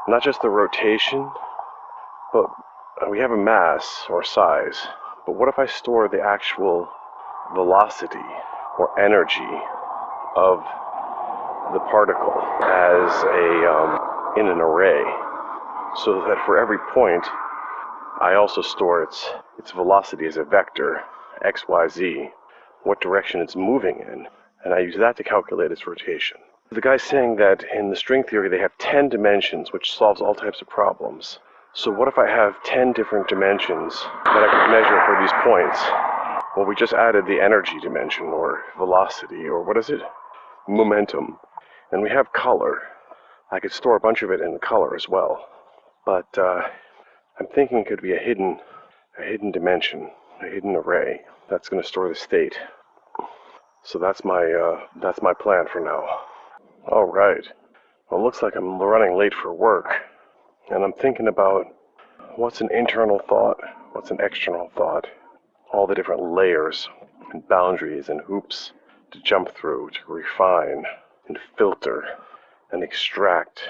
Speaker 2: not just the rotation, but we have a mass or size, but what if I store the actual velocity or energy of the particle as in an array, so that for every point I also store its velocity as a vector, x, y, z, what direction it's moving in, and I use that to calculate its rotation. The guy's saying that in the string theory they have 10 dimensions, which solves all types of problems. So what if I have 10 different dimensions that I could measure for these points? Well, we just added the energy dimension, or velocity, or what is it? Momentum. And we have color. I could store a bunch of it in color as well. But I'm thinking it could be a hidden dimension, a hidden array that's going to store the state. So that's my plan for now. All right. Well, it looks like I'm running late for work, and I'm thinking about what's an internal thought, what's an external thought, all the different layers and boundaries and hoops to jump through, to refine and filter and extract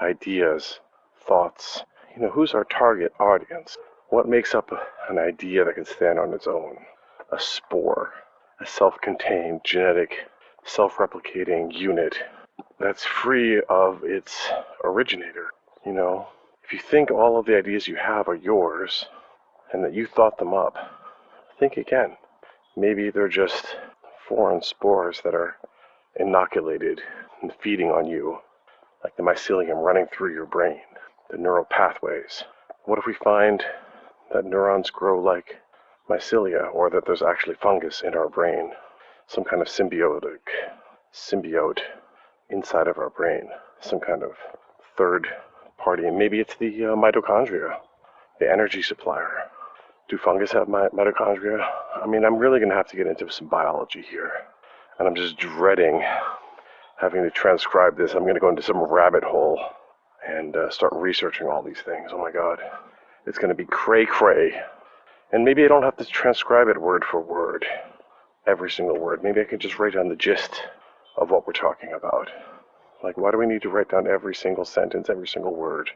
Speaker 2: ideas, thoughts. You know, who's our target audience? What makes up an idea that can stand on its own? A spore, a self-contained, genetic, self-replicating unit that's free of its originator. You know, if you think all of the ideas you have are yours and that you thought them up, think again. Maybe they're just foreign spores that are inoculated and feeding on you, like the mycelium running through your brain, the neural pathways. What if we find that neurons grow like mycelia, or that there's actually fungus in our brain, some kind of symbiote inside of our brain, some kind of third party, and maybe it's the mitochondria, the energy supplier. Do fungus have mitochondria? I mean, I'm really going to have to get into some biology here, and I'm just dreading having to transcribe this. I'm going to go into some rabbit hole and start researching all these things. Oh my God, it's going to be cray-cray. And maybe I don't have to transcribe it word for word, every single word. Maybe I can just write down the gist of what we're talking about. Like, why do we need to write down every single sentence, every single word?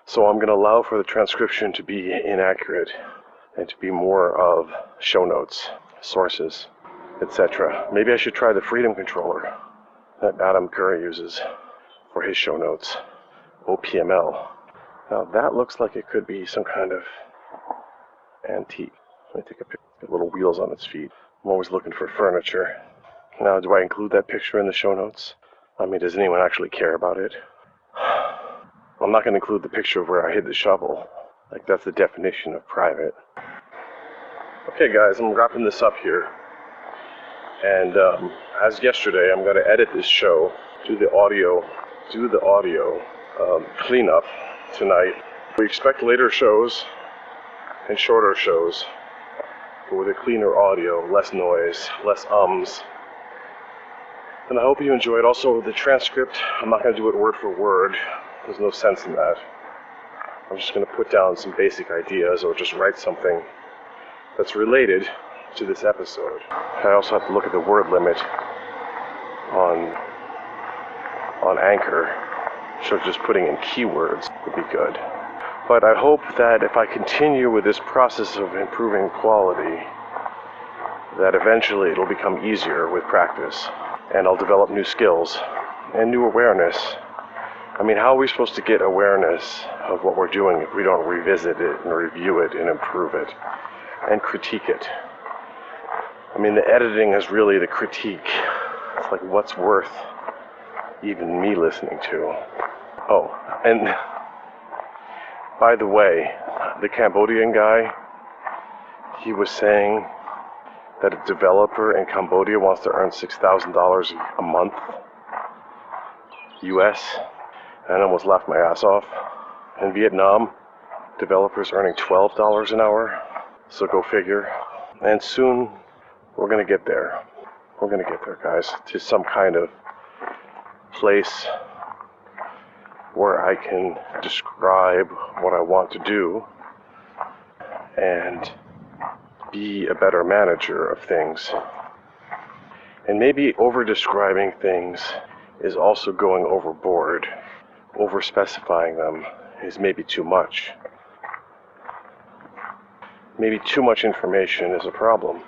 Speaker 2: So I'm going to allow for the transcription to be inaccurate and to be more of show notes, sources, etc. Maybe I should try the Freedom Controller that Adam Curry uses for his show notes, OPML. Now that looks like it could be some kind of antique. Let me take a picture. Got little wheels on its feet. I'm always looking for furniture. Now, do I include that picture in the show notes? I mean, does anyone actually care about it? I'm not going to include the picture of where I hid the shovel. Like, that's the definition of private. Okay, guys, I'm wrapping this up here. And as yesterday, I'm going to edit this show, do the audio cleanup tonight. We expect later shows and shorter shows, but with a cleaner audio, less noise, less ums. And I hope you enjoyed. Also, the transcript, I'm not going to do it word for word. There's no sense in that. I'm just going to put down some basic ideas or just write something that's related to this episode. I also have to look at the word limit on Anchor. So just putting in keywords would be good. But I hope that if I continue with this process of improving quality, that eventually it'll become easier with practice. And I'll develop new skills and new awareness. I mean, how are we supposed to get awareness of what we're doing if we don't revisit it and review it and improve it and critique it? I mean, the editing is really the critique. It's like, what's worth even me listening to? Oh, and by the way, the Cambodian guy, he was saying that a developer in Cambodia wants to earn $6,000 a month, US, and I almost laughed my ass off. In Vietnam, developers earning $12 an hour, so go figure. And soon, we're gonna get there. We're gonna get there, guys, to some kind of place where I can describe what I want to do and be a better manager of things. And maybe over-describing things is also going overboard. Over-specifying them is maybe too much. Maybe too much information is a problem.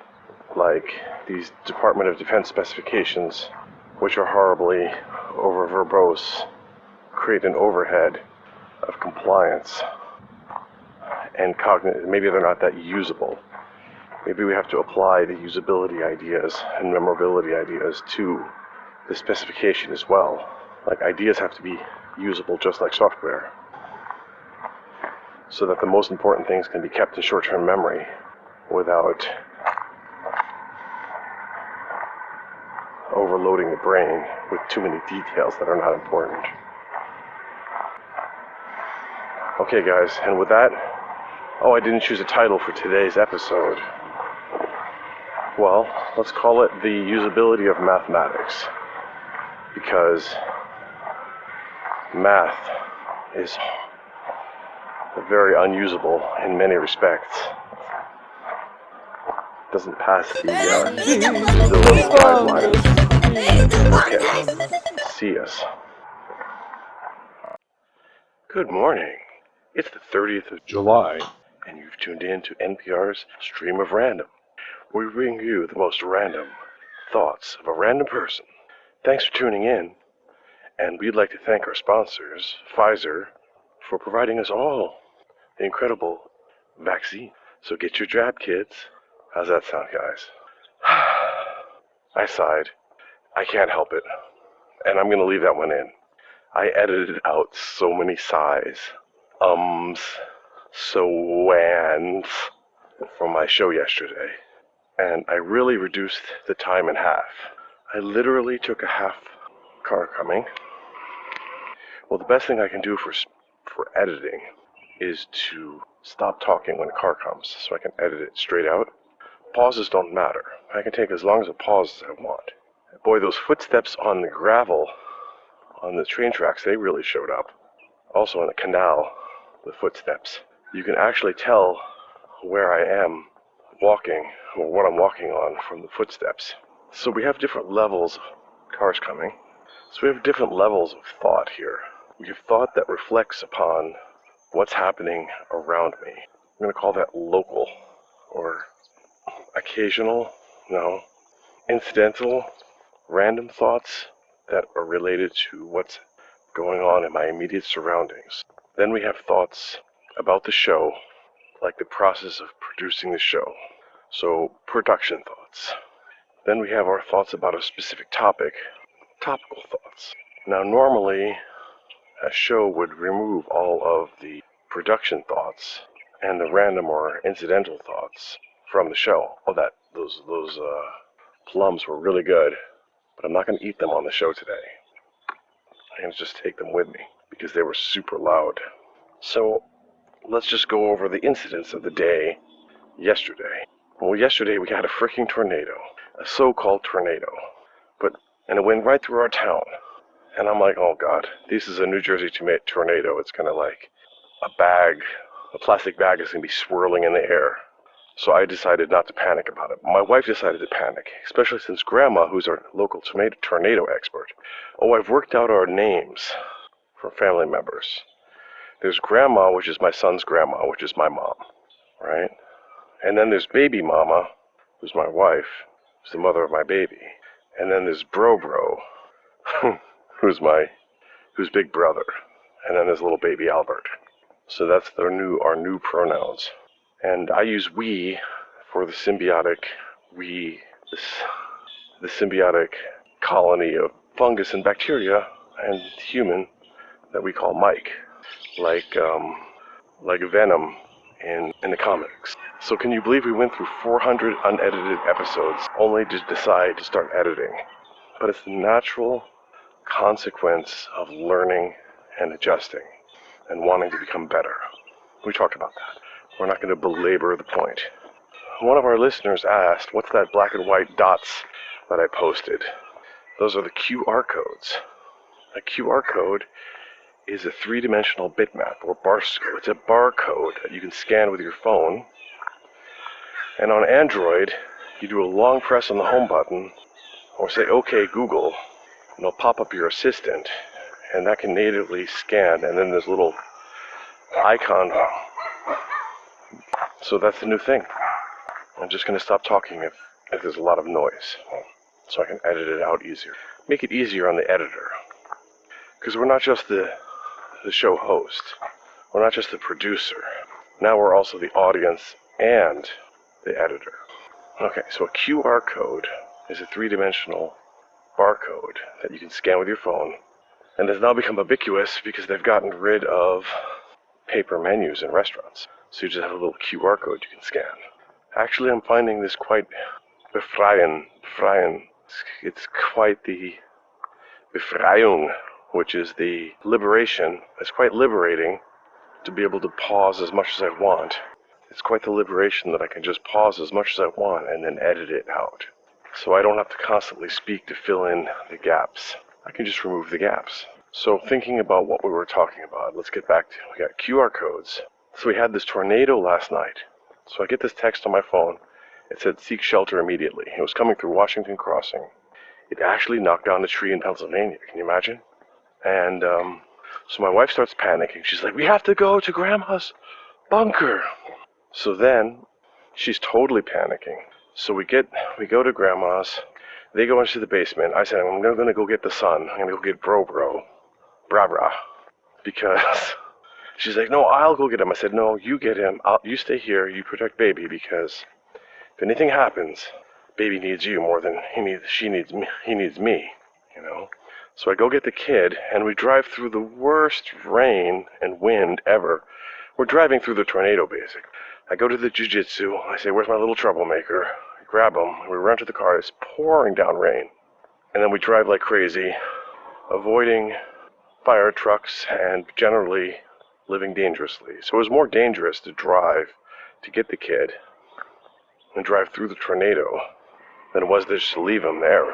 Speaker 2: Like these Department of Defense specifications, which are horribly over-verbose, create an overhead of compliance. And maybe they're not that usable. Maybe we have to apply the usability ideas and memorability ideas to the specification as well. Like, ideas have to be usable just like software, so that the most important things can be kept in short-term memory without overloading the brain with too many details that are not important. Okay, guys, and with that, I didn't choose a title for today's episode. Well, let's call it the usability of mathematics, because math is very unusable in many respects. Doesn't pass the usability guidelines. Okay, see us. Good morning. It's the 30th of
Speaker 3: July.
Speaker 2: and you've tuned in to NPR's Stream of Random. We bring you the most random thoughts of a random person. Thanks for tuning in, and we'd like to thank our sponsors, Pfizer, for providing us all the incredible vaccine. So get your jab, kids. How's that sound, guys? I sighed. I can't help it, and I'm going to leave that one in. I edited out so many sighs, so-ands from my show yesterday. And I really reduced the time in half. I literally took a half car coming. Well, the best thing I can do for editing is to stop talking when a car comes, so I can edit it straight out. Pauses don't matter. I can take as long as a pause as I want. Boy, those footsteps on the gravel on the train tracks, they really showed up. Also on the canal, the footsteps. You can actually tell where I am walking, or what I'm walking on, from the footsteps. So we have different levels of cars coming. So we have different levels of thought here. We have thought that reflects upon what's happening around me. I'm going to call that local, or occasional, no, incidental, random thoughts that are related to what's going on in my immediate surroundings. Then we have thoughts about the show, like the process of producing the show. So, production thoughts. Then we have our thoughts about a specific topic, topical thoughts. Now, normally, a show would remove all of the production thoughts and the random or incidental thoughts from the show. Oh, those plums were really good, but I'm not going to eat them on the show today. I'm going to just take them with me because they were super loud. So, let's just go over the incidents of the day yesterday. Well, yesterday we had a freaking tornado, a so-called tornado, and it went right through our town. And I'm like, oh God, this is a New Jersey tornado. It's gonna like a plastic bag is gonna be swirling in the air. So I decided not to panic about it. My wife decided to panic, especially since Grandma, who's our local tornado expert. Oh, I've worked out our names for family members. There's Grandma, which is my son's grandma, which is my mom, right? And then there's Baby Mama, who's my wife, who's the mother of my baby. And then there's Bro, who's Big Brother. And then there's little baby Albert. So that's our new pronouns. And I use we for the symbiotic the symbiotic colony of fungus and bacteria and human that we call Mike, like Venom in the comics. So can you believe we went through 400 unedited episodes only to decide to start editing? But it's the natural consequence of learning and adjusting and wanting to become better. We talked about that. We're not going to belabor the point. One of our listeners asked, what's that black and white dots that I posted? Those are the QR codes. A QR code is a three-dimensional bitmap or barcode. It's a barcode that you can scan with your phone. And on Android, you do a long press on the home button or say, OK, Google, and it'll pop up your assistant. And that can natively scan, and then there's a little icon. So that's the new thing. I'm just going to stop talking if there's a lot of noise, so I can edit it out easier. Make it easier on the editor. Because we're not just the show host. We're not just the producer. Now we're also the audience and the editor. Okay, so a QR code is a three-dimensional barcode that you can scan with your phone, and has now become ubiquitous because they've gotten rid of paper menus in restaurants. So you just have a little QR code you can scan. Actually, I'm finding this quite befreien. It's quite the Befreiung, which is the liberation. It's quite liberating to be able to pause as much as I want. It's quite the liberation that I can just pause as much as I want and then edit it out. So I don't have to constantly speak to fill in the gaps. I can just remove the gaps. So thinking about what we were talking about, let's get back to, we got QR codes. So we had this tornado last night. So I get this text on my phone. It said, seek shelter immediately. It was coming through Washington Crossing. It actually knocked down a tree in Pennsylvania. Can you imagine? And so my wife starts panicking. She's like, we have to go to Grandma's bunker. So then she's totally panicking. So we go to Grandma's. They go into the basement. I said, I'm going to go get the son. I'm going to go get Bra, because she's like, no, I'll go get him. I said, no, you get him. You stay here. You protect baby, because if anything happens, baby needs you more than he needs me, you know. So I go get the kid, and we drive through the worst rain and wind ever. We're driving through the tornado, basically. I go to the jiu-jitsu. I say, where's my little troublemaker? I grab him. We run to the car. It's pouring down rain. And then we drive like crazy, avoiding fire trucks and generally living dangerously. So it was more dangerous to drive to get the kid and drive through the tornado than it was just to leave him there,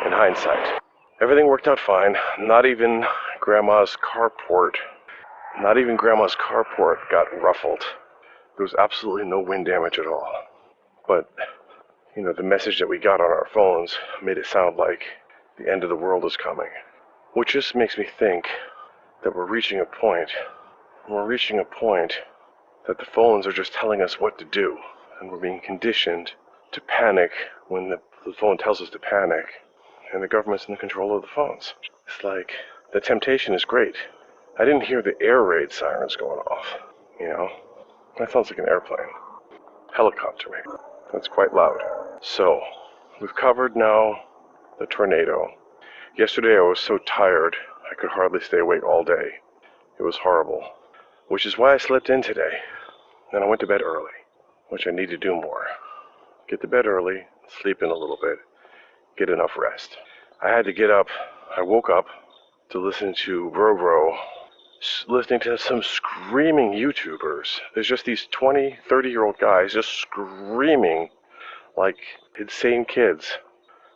Speaker 2: in hindsight. Everything worked out fine. Not even Grandma's carport got ruffled. There was absolutely no wind damage at all. But, you know, the message that we got on our phones made it sound like the end of the world was coming. Which just makes me think that we're reaching a point that the phones are just telling us what to do, and we're being conditioned to panic when the phone tells us to panic, and the government's in control of the phones. It's like, the temptation is great. I didn't hear the air raid sirens going off, you know? That sounds like an airplane. Helicopter, maybe. That's quite loud. So, we've covered now the tornado. Yesterday I was so tired, I could hardly stay awake all day. It was horrible. Which is why I slept in today. Then I went to bed early, which I need to do more. Get to bed early, sleep in a little bit, get enough rest. I had to get up. I woke up to listen to Bro, listening to some screaming YouTubers. There's just these 20, 30-year-old guys just screaming like insane kids.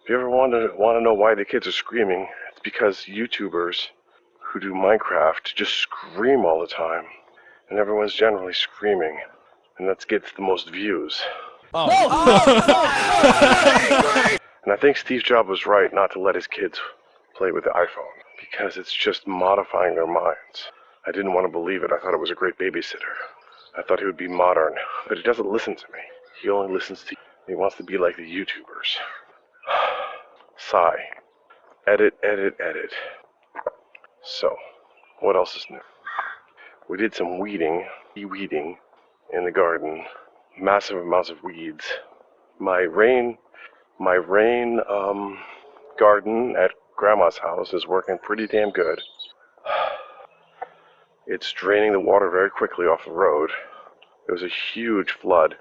Speaker 2: If you ever want to know why the kids are screaming, it's because YouTubers who do Minecraft just scream all the time. And everyone's generally screaming. And that gets the most views. And I think Steve Jobs was right not to let his kids play with the iPhone, because it's just modifying their minds. I didn't want to believe it. I thought it was a great babysitter. I thought he would be modern, but he doesn't listen to me. He only listens to... He wants to be like the YouTubers. Sigh. Edit. So, what else is new? We did some weeding in the garden. Massive amounts of weeds. My rain garden at Grandma's house is working pretty damn good. It's draining the water very quickly off the road. There was a huge flood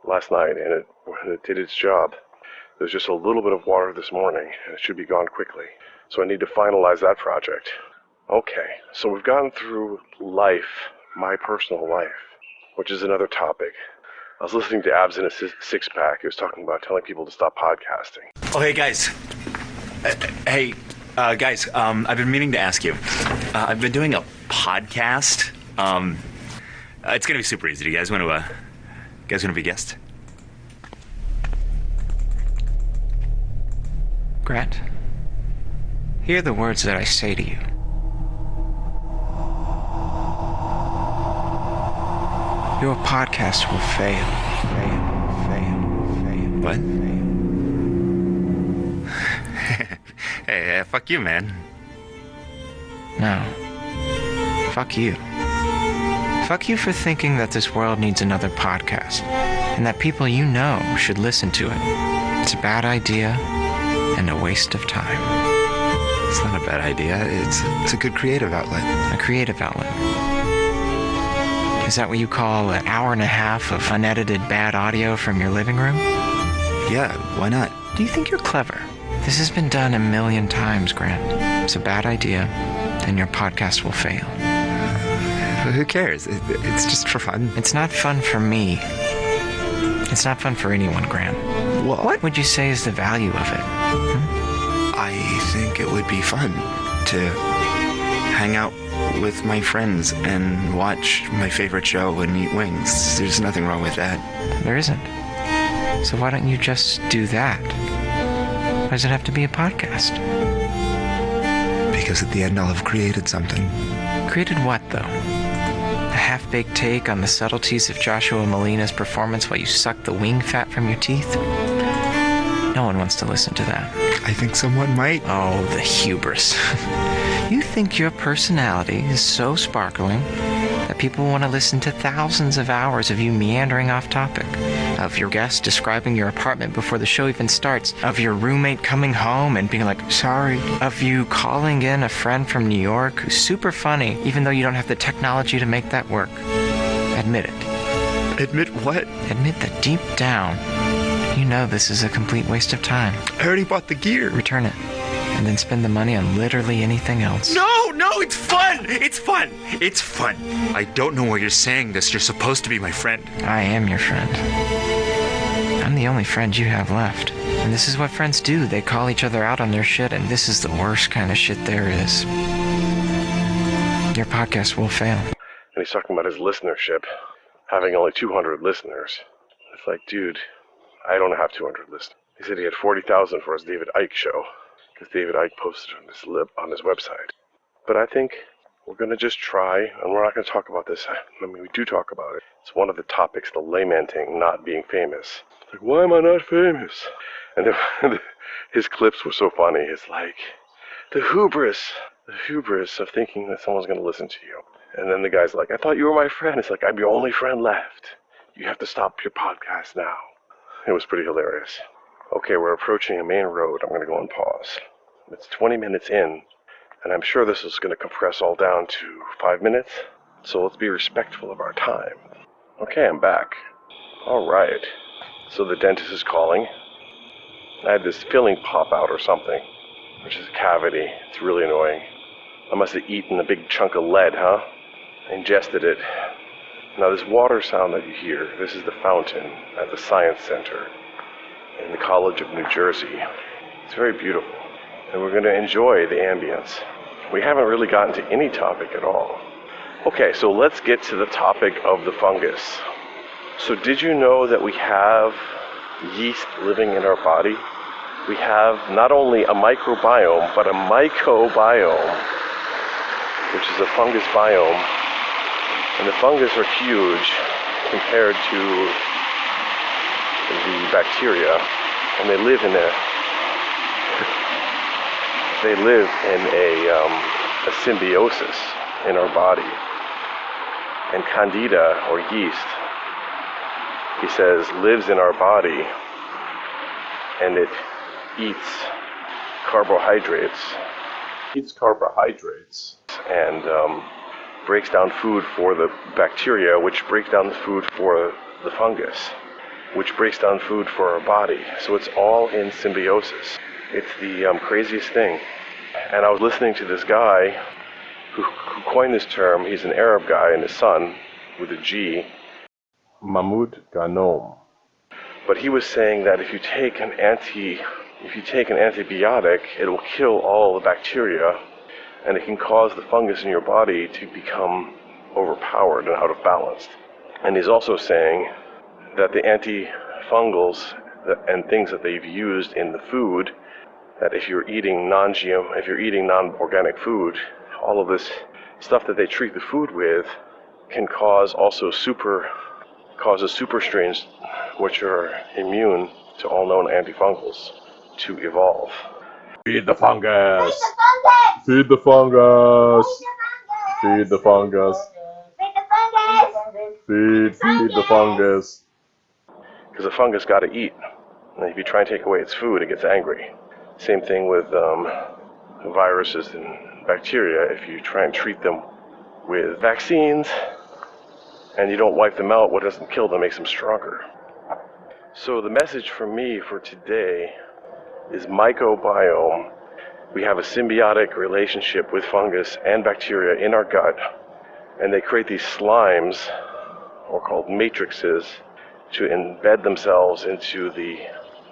Speaker 2: last night, and it did its job. There's just a little bit of water this morning, and it should be gone quickly. So I need to finalize that project. Okay, so we've gone through life, my personal life, which is another topic. I was listening to Abs in a Six-Pack. He was talking about telling people to stop podcasting.
Speaker 4: Oh, hey, guys. Guys, I've been meaning to ask you. I've been doing a podcast. It's going to be super easy. Do you guys want to be a guest?
Speaker 5: Grant, hear the words that I say to you. Your podcast will fail.
Speaker 4: What? Hey, fuck you, man.
Speaker 5: No. Fuck you. Fuck you for thinking that this world needs another podcast, and that people you know should listen to it. It's a bad idea, and a waste of time.
Speaker 4: It's not a bad idea. It's a good creative outlet.
Speaker 5: A creative outlet. Is that what you call an hour and a half of unedited bad audio from your living room?
Speaker 4: Yeah, why not?
Speaker 5: Do you think you're clever? This has been done 1,000,000 times, Grant. It's a bad idea, and your podcast will fail.
Speaker 4: Who cares? It's just for fun.
Speaker 5: It's not fun for me. It's not fun for anyone, Grant. What would you say is the value of it?
Speaker 4: I think it would be fun to hang out with my friends and watch my favorite show and eat wings. There's nothing wrong with that.
Speaker 5: There isn't. So why don't you just do that? Why does it have to be a podcast?
Speaker 4: Because at the end I'll have created something.
Speaker 5: Created what, though? A half-baked take on the subtleties of Joshua Malina's performance while you suck the wing fat from your teeth? No one wants to listen to that.
Speaker 4: I think someone might.
Speaker 5: Oh, the hubris. You think your personality is so sparkling that people want to listen to thousands of hours of you meandering off topic, of your guest describing your apartment before the show even starts, of your roommate coming home and being like, sorry, of you calling in a friend from New York who's super funny, even though you don't have the technology to make that work. Admit it.
Speaker 4: Admit what?
Speaker 5: Admit that deep down, you know this is a complete waste of time.
Speaker 4: I already bought the gear.
Speaker 5: Return it, and then spend the money on literally anything else.
Speaker 4: No, it's fun! It's fun! I don't know why you're saying this. You're supposed to be my friend.
Speaker 5: I am your friend. I'm the only friend you have left. And this is what friends do. They call each other out on their shit, and this is the worst kind of shit there is. Your podcast will fail.
Speaker 2: And he's talking about his listenership, having only 200 listeners. It's like, dude, I don't have 200 listeners. He said he had 40,000 for his David Icke show. because David Icke posted on his website. But I think we're going to just try, and we're not going to talk about this. I mean, we do talk about it. It's one of the topics, the lamenting not being famous. Like, why am I not famous? And his clips were so funny. It's like, the hubris of thinking that someone's going to listen to you. And then the guy's like, I thought you were my friend. It's like, I'm your only friend left. You have to stop your podcast now. It was pretty hilarious. Okay, we're approaching a main road. I'm going to go on pause. It's 20 minutes in, and I'm sure this is going to compress all down to 5 minutes. So let's be respectful of our time. Okay, I'm back. All right. So the dentist is calling. I had this filling pop out or something, which is a cavity. It's really annoying. I must have eaten a big chunk of lead, huh? I ingested it. Now this water sound that you hear, this is the fountain at the Science Center in the College of New Jersey. It's very beautiful, and we're going to enjoy the ambience. We haven't really gotten to any topic at all. Okay, so let's get to the topic of the fungus. So did you know that we have yeast living in our body? We have not only a microbiome, but a mycobiome, which is a fungus biome. And the fungus are huge compared to the bacteria, and they live in a symbiosis in our body. And Candida, or yeast, he says, lives in our body, and it eats carbohydrates. And breaks down food for the bacteria, which breaks down the food for the fungus, which breaks down food for our body. So it's all in symbiosis. It's the craziest thing. And I was listening to this guy who coined this term. He's an Arab guy, and his son, with a G.
Speaker 3: Mahmoud Ghanom.
Speaker 2: But he was saying that if you take an antibiotic, it will kill all the bacteria, and it can cause the fungus in your body to become overpowered and out of balance. And he's also saying that the antifungals and things that they've used in the food, that if you're eating non-organic food, all of this stuff that they treat the food with can cause also super strains which are immune to all known antifungals to evolve.
Speaker 3: Feed the fungus! Feed the fungus! Feed the fungus! Feed the fungus!
Speaker 2: Because the fungus got to eat. And if you try and take away its food, it gets angry. Same thing with viruses and bacteria. If you try and treat them with vaccines and you don't wipe them out, what doesn't kill them makes them stronger. So the message for me for today is mycobiome. We have a symbiotic relationship with fungus and bacteria in our gut, and they create these slimes, or called matrices, to embed themselves into the,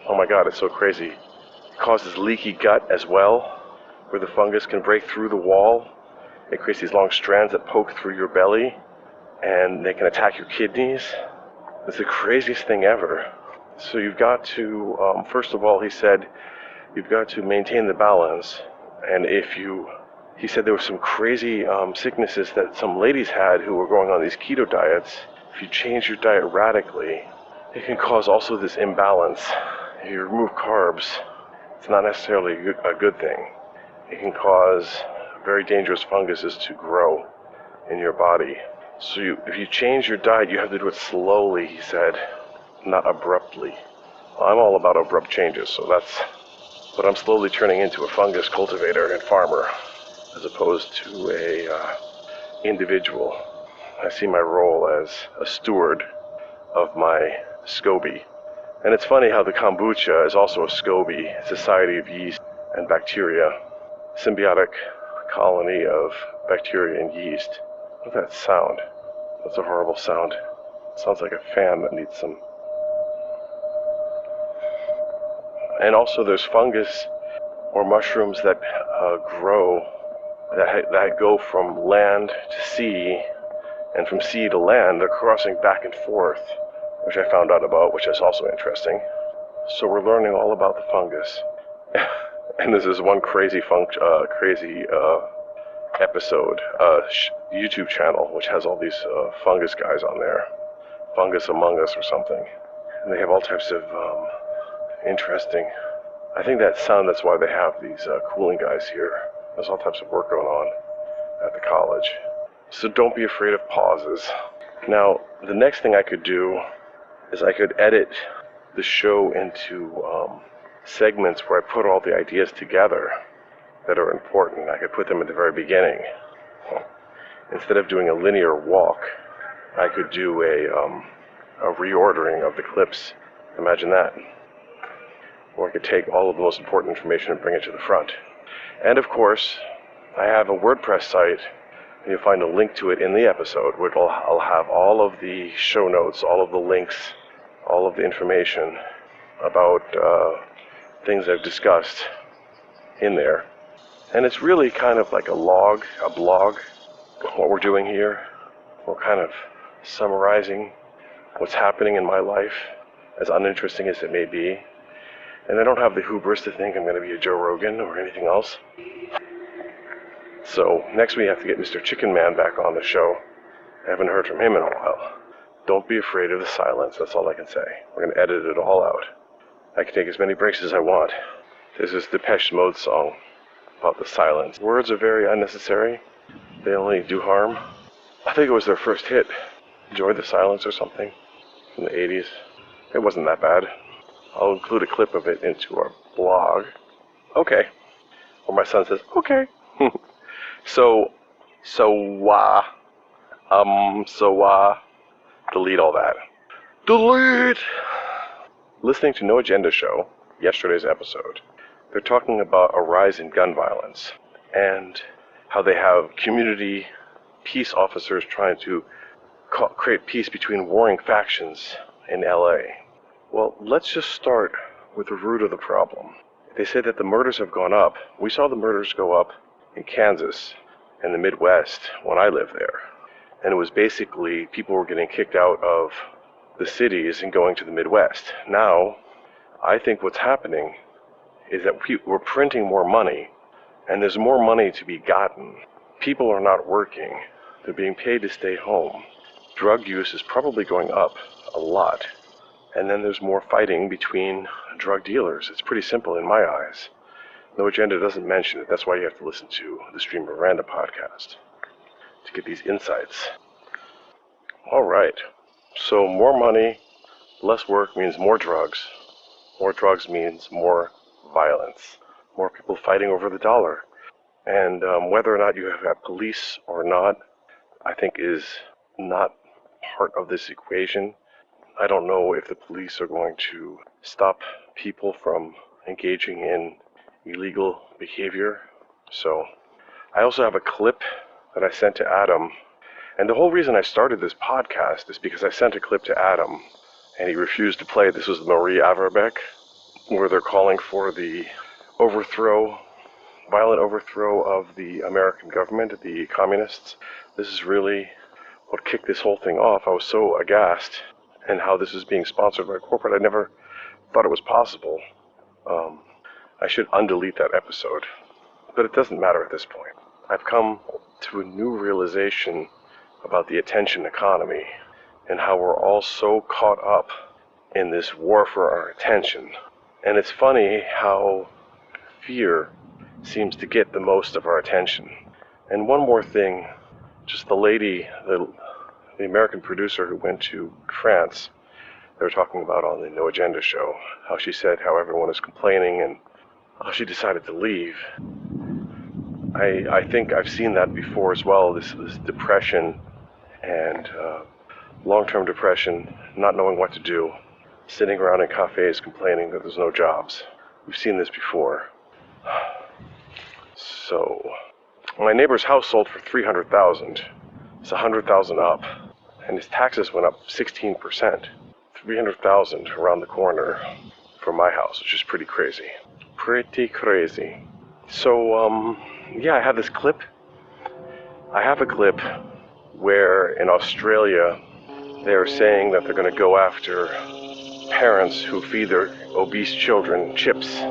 Speaker 2: oh my god, it's so crazy. It causes leaky gut as well, where the fungus can break through the wall. It creates these long strands that poke through your belly, and they can attack your kidneys. It's the craziest thing ever. So you've got to, first of all, he said, you've got to maintain the balance. And he said there were some crazy sicknesses that some ladies had who were going on these keto diets. If you change your diet radically, it can cause also this imbalance. If you remove carbs, it's not necessarily a good thing. It can cause very dangerous funguses to grow in your body. So if you change your diet, you have to do it slowly, he said, not abruptly. I'm all about abrupt changes, so but I'm slowly turning into a fungus cultivator and farmer, as opposed to a individual. I see my role as a steward of my SCOBY. And it's funny how the kombucha is also a SCOBY, Society of Yeast and Bacteria, symbiotic colony of bacteria and yeast. What's that sound? That's a horrible sound. It sounds like a fan that needs some. And also there's fungus or mushrooms that grow, that go from land to sea, and from sea to land. They're crossing back and forth, which I found out about, which is also interesting. So we're learning all about the fungus. And this is one crazy episode, YouTube channel, which has all these fungus guys on there. Fungus Among Us or something. And they have all types of interesting... I think that's why they have these cooling guys here. There's all types of work going on at the college. So don't be afraid of pauses. Now, the next thing I could do is I could edit the show into segments where I put all the ideas together that are important. I could put them at the very beginning. Instead of doing a linear walk, I could do a reordering of the clips. Imagine that. Or I could take all of the most important information and bring it to the front. And of course, I have a WordPress site, and you'll find a link to it in the episode, where I'll have all of the show notes, all of the links, all of the information about things I've discussed in there. And it's really kind of like a blog, what we're doing here. We're kind of summarizing what's happening in my life, as uninteresting as it may be. And I don't have the hubris to think I'm going to be a Joe Rogan or anything else. So next we have to get Mr. Chicken Man back on the show. I haven't heard from him in a while. Don't be afraid of the silence, that's all I can say. We're going to edit it all out. I can take as many breaks as I want. This is Depeche Mode song about the silence. Words are very unnecessary. They only do harm. I think it was their first hit, Enjoy the Silence or something, in the 80s. It wasn't that bad. I'll include a clip of it into our blog. Okay. Or my son says, okay. Delete all that. Delete! Listening to No Agenda Show, yesterday's episode, they're talking about a rise in gun violence and how they have community peace officers trying to create peace between warring factions in LA. Well, let's just start with the root of the problem. They say that the murders have gone up. We saw the murders go up in Kansas and the Midwest when I lived there. And it was basically people were getting kicked out of the cities and going to the Midwest. Now, I think what's happening is that we're printing more money, and there's more money to be gotten. People are not working. They're being paid to stay home. Drug use is probably going up a lot. And then there's more fighting between drug dealers. It's pretty simple in my eyes. No Agenda doesn't mention it. That's why you have to listen to the Stream Miranda podcast to get these insights. All right. So more money, less work means more drugs. More drugs means more violence. More people fighting over the dollar. And whether or not you have police or not, I think is not part of this equation. I don't know if the police are going to stop people from engaging in illegal behavior. So I also have a clip that I sent to Adam. And the whole reason I started this podcast is because I sent a clip to Adam and he refused to play. This was Marie Averbeck, where they're calling for the violent overthrow of the American government, the communists. This is really what kicked this whole thing off. I was so aghast and how this is being sponsored by corporate. I never thought it was possible. I should undelete that episode, but it doesn't matter at this point. I've come to a new realization about the attention economy and how we're all so caught up in this war for our attention. And it's funny how fear seems to get the most of our attention. And one more thing, just the lady, the American producer who went to France, they were talking about on the No Agenda show, how she said how everyone is complaining and how she decided to leave. I think I've seen that before as well, this depression and long-term depression, not knowing what to do, sitting around in cafes complaining that there's no jobs. We've seen this before. So, my neighbor's house sold for $300,000. It's $100,000 up, and his taxes went up 16%. $300,000 around the corner from my house, which is pretty crazy. Pretty crazy. So, yeah, I have this clip. I have a clip where in Australia they're saying that they're going to go after parents who feed their obese children chips.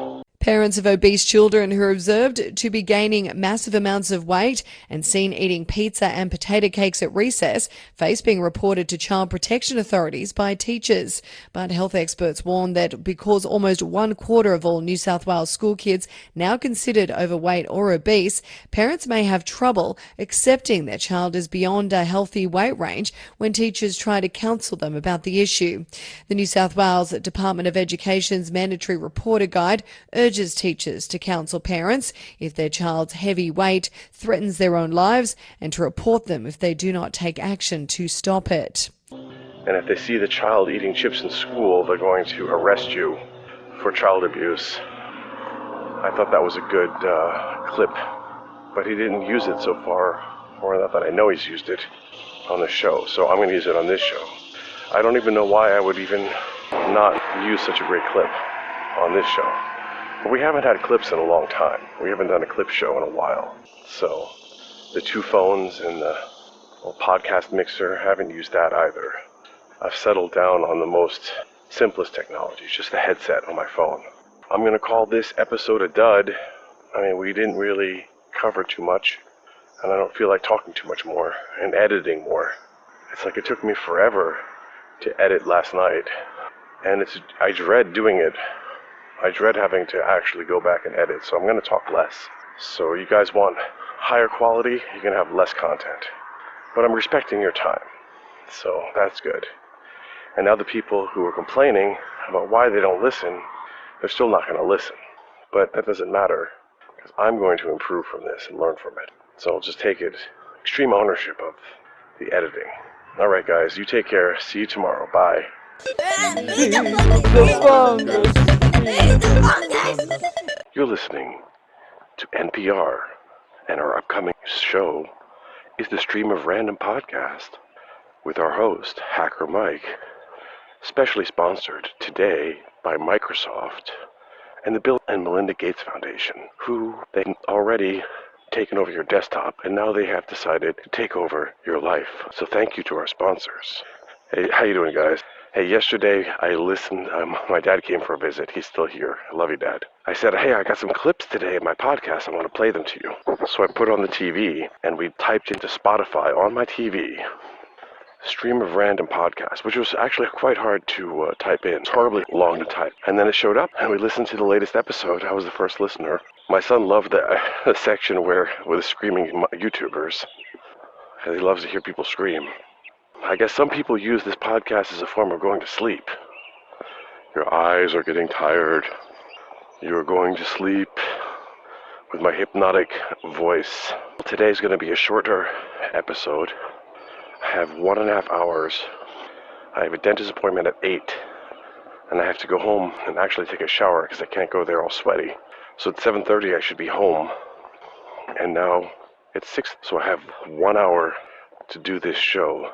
Speaker 6: Parents of obese children who are observed to be gaining massive amounts of weight and seen eating pizza and potato cakes at recess face being reported to child protection authorities by teachers. But health experts warn that because almost 1/4 of all New South Wales school kids now considered overweight or obese, parents may have trouble accepting their child is beyond a healthy weight range when teachers try to counsel them about the issue. The New South Wales Department of Education's Mandatory Reporter Guide urges teachers to counsel parents if their child's heavy weight threatens their own lives and to report them if they do not take action to stop it.
Speaker 2: And if they see the child eating chips in school, they're going to arrest you for child abuse. I thought that was a good clip, but he didn't use it so far, or not that I know he's used it on the show, so I'm going to use it on this show. I don't even know why I would even not use such a great clip on this show. But we haven't had clips in a long time. We haven't done a clip show in a while. So the 2 phones and the podcast mixer, haven't used that either. I've settled down on the most simplest technology, just the headset on my phone. I'm going to call this episode a dud. I mean, we didn't really cover too much, and I don't feel like talking too much more and editing more. It's like it took me forever to edit last night, and I dread doing it. I dread having to actually go back and edit, so I'm going to talk less. So you guys want higher quality, you can have less content. But I'm respecting your time, so that's good. And now the people who are complaining about why they don't listen, they're still not going to listen. But that doesn't matter, because I'm going to improve from this and learn from it. So I'll just take extreme ownership of the editing. All right, guys, you take care. See you tomorrow. Bye. You're listening to NPR, and our upcoming show is the Stream of Random podcast with our host, Hacker Mike, specially sponsored today by Microsoft and the Bill and Melinda Gates Foundation, who they've already taken over your desktop, and now they have decided to take over your life. So thank you to our sponsors. Hey, how you doing, guys? Hey, yesterday I listened, my dad came for a visit. He's still here. I love you, Dad. I said, hey, I got some clips today in my podcast. I want to play them to you. So I put on the TV, and we typed into Spotify on my TV, Stream of Random podcast, which was actually quite hard to type in. It's horribly long to type. And then it showed up, and we listened to the latest episode. I was the first listener. My son loved the section with the screaming YouTubers. He loves to hear people scream. I guess some people use this podcast as a form of going to sleep. Your eyes are getting tired. You're going to sleep with my hypnotic voice. Today's going to be a shorter episode. I have 1.5 hours. I have a dentist appointment at 8. And I have to go home and actually take a shower because I can't go there all sweaty. So at 7:30 I should be home. And now it's 6, so I have 1 hour to do this show.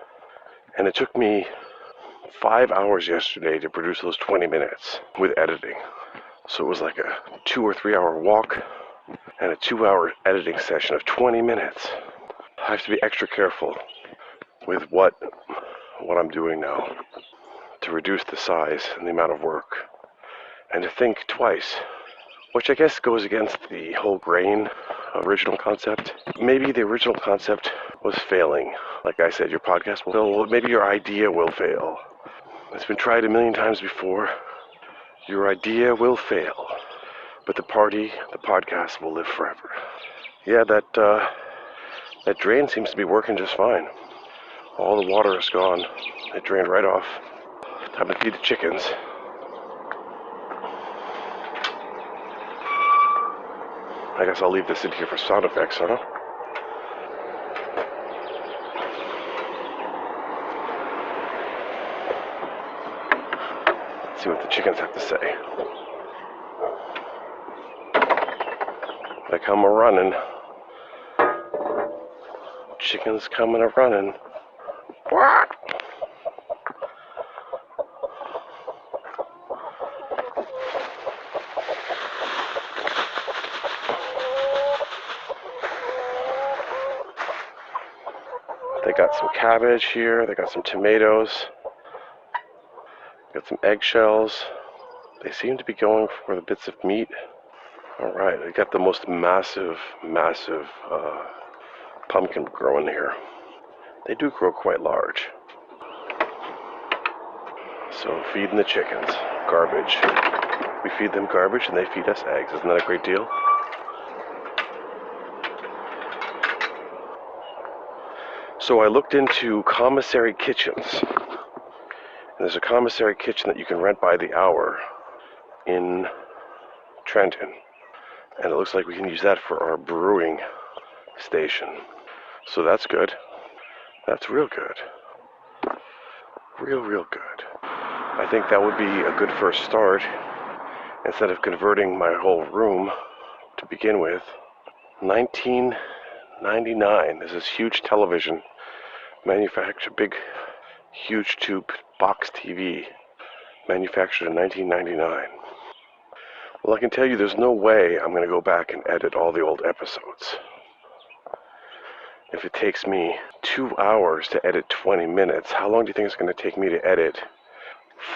Speaker 2: And it took me 5 hours yesterday to produce those 20 minutes with editing. So it was like a 2 or 3 hour walk and a 2-hour editing session of 20 minutes. I have to be extra careful with what I'm doing now to reduce the size and the amount of work, and to think twice, which I guess goes against the whole grain original concept. Maybe the original concept was failing. Like I said, your podcast will fail. Maybe your idea will fail. It's been tried a million times before. Your idea will fail, but the podcast will live forever. Yeah, that drain seems to be working just fine. All the water is gone. It drained right off. Time to feed the chickens. I guess I'll leave this in here for sound effects, huh? Let's see what the chickens have to say. They come a-running. Chickens coming a-running. What? They got some cabbage here, they got some tomatoes, got some eggshells. They seem to be going for the bits of meat. Alright, I got the most massive pumpkin growing here. They do grow quite large. So feeding the chickens garbage. We feed them garbage and they feed us eggs. Isn't that a great deal? So I looked into commissary kitchens. And there's a commissary kitchen that you can rent by the hour in Trenton. And it looks like we can use that for our brewing station. So that's good. That's real good. Real good. I think that would be a good first start. Instead of converting my whole room to begin with. 1999. There's this huge television manufactured, big, huge tube box TV manufactured in 1999. Well, I can tell you there's no way I'm going to go back and edit all the old episodes. If it takes me 2 hours to edit 20 minutes, how long do you think it's going to take me to edit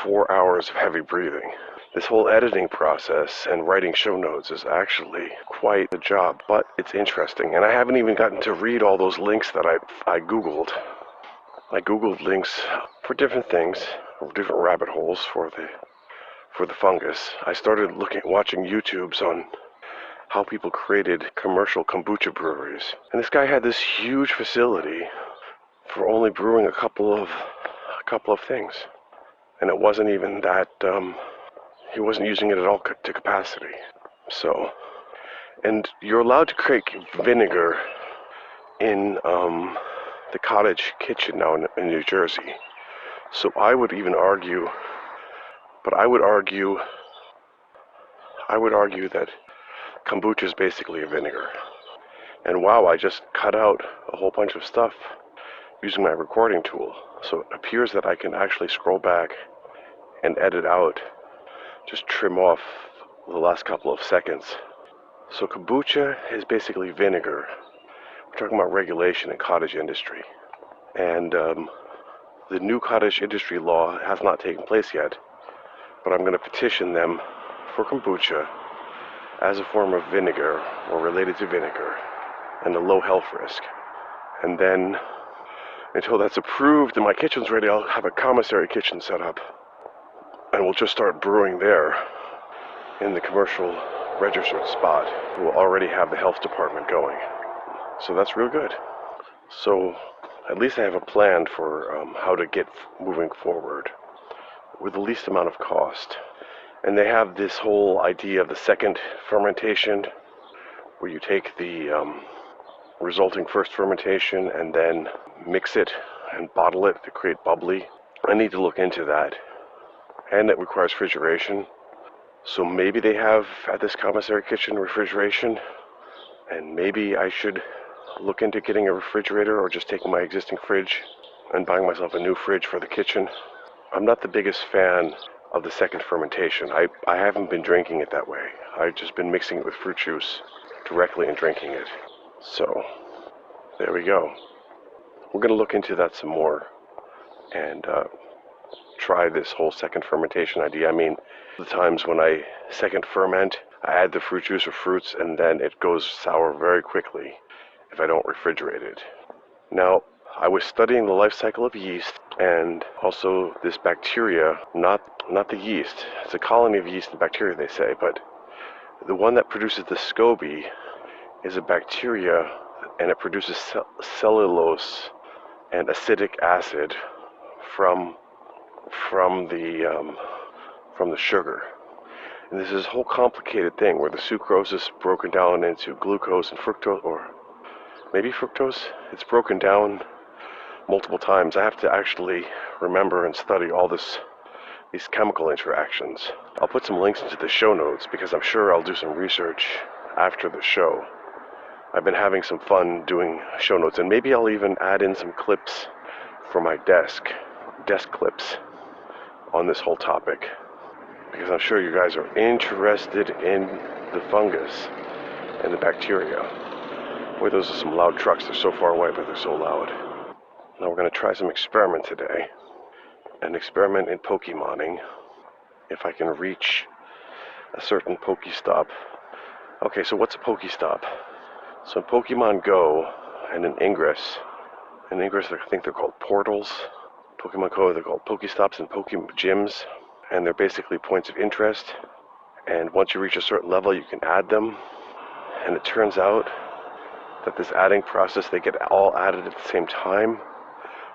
Speaker 2: 4 hours of heavy breathing? This whole editing process and writing show notes is actually quite a job, but it's interesting. And I haven't even gotten to read all those links that I Googled. I Googled links for different things, different rabbit holes for the fungus. I started watching YouTubes on how people created commercial kombucha breweries. And this guy had this huge facility for only brewing a couple of things. And it wasn't even that, he wasn't using it at all to capacity. So, and you're allowed to create vinegar in the cottage kitchen now in New Jersey. So I would argue that kombucha is basically a vinegar. And wow, I just cut out a whole bunch of stuff using my recording tool. So it appears that I can actually scroll back and edit out, just trim off the last couple of seconds. So kombucha is basically vinegar. We're talking about regulation in cottage industry. And the new cottage industry law has not taken place yet, but I'm going to petition them for kombucha as a form of vinegar or related to vinegar and a low health risk. And then until that's approved and my kitchen's ready, I'll have a commissary kitchen set up and we'll just start brewing there in the commercial registered spot. We'll already have the health department going. So that's real good. So at least I have a plan for how to get moving forward with the least amount of cost. And they have this whole idea of the second fermentation, where you take the resulting first fermentation and then mix it and bottle it to create bubbly. I need to look into that. And it requires refrigeration. So maybe they have at this commissary kitchen refrigeration, and maybe I should look into getting a refrigerator or just taking my existing fridge and buying myself a new fridge for the kitchen. I'm not the biggest fan of the second fermentation. I haven't been drinking it that way. I've just been mixing it with fruit juice directly and drinking it. So there we go. We're going to look into that some more and try this whole second fermentation idea. I mean, the times when I second ferment, I add the fruit juice or fruits and then it goes sour very quickly if I don't refrigerate it. Now, I was studying the life cycle of yeast and also this bacteria, not the yeast. It's a colony of yeast and bacteria, they say, but the one that produces the SCOBY is a bacteria and it produces cellulose and acetic acid from the sugar. And this is a whole complicated thing where the sucrose is broken down into glucose and fructose, or maybe fructose. It's broken down multiple times. I have to actually remember and study all these chemical interactions. I'll put some links into the show notes because I'm sure I'll do some research after the show. I've been having some fun doing show notes, and maybe I'll even add in some clips for my desk clips on this whole topic, because I'm sure you guys are interested in the fungus and the bacteria. Boy, those are some loud trucks. They're so far away, but they're so loud. Now we're going to try some experiment today. An experiment in Pokemoning. If I can reach a certain Pokestop Okay, so what's a Pokestop? So in Pokemon Go and in Ingress, I think they're called portals. Pokemon Go, they're called Pokestops and Pokemon Gyms, and they're basically points of interest. And once you reach a certain level, you can add them. And it turns out that this adding process, they get all added at the same time.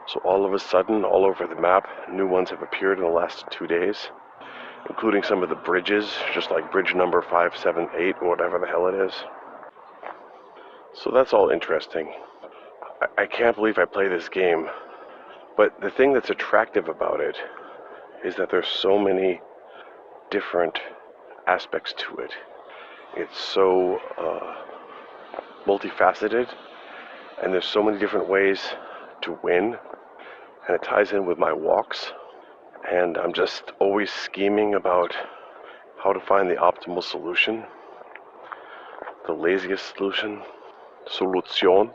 Speaker 2: So all of a sudden, all over the map, new ones have appeared in the last 2 days, including some of the bridges, just like bridge number 578 or whatever the hell it is. So that's all interesting. I can't believe I play this game, but the thing that's attractive about it is that there's so many different aspects to it. It's so multifaceted, and there's so many different ways to win, and it ties in with my walks, and I'm just always scheming about how to find the optimal solution, the laziest solution, solution.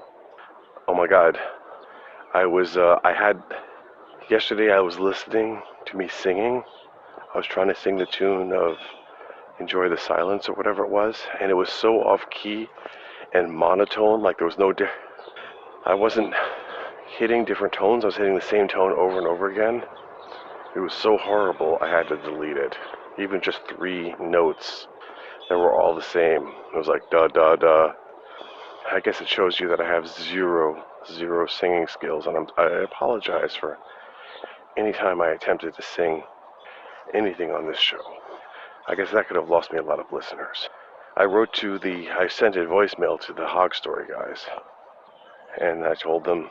Speaker 2: Oh my God, yesterday I was listening to me singing. I was trying to sing the tune of Enjoy the Silence or whatever it was, and it was so off key and monotone, like there was no I wasn't hitting different tones, I was hitting the same tone over and over again. It was so horrible, I had to delete it. Even just 3 notes that were all the same. It was like da da da. I guess it shows you that I have zero singing skills, and I apologize for any time I attempted to sing anything on this show. I guess that could have lost me a lot of listeners. I sent a voicemail to the Hog Story guys, and I told them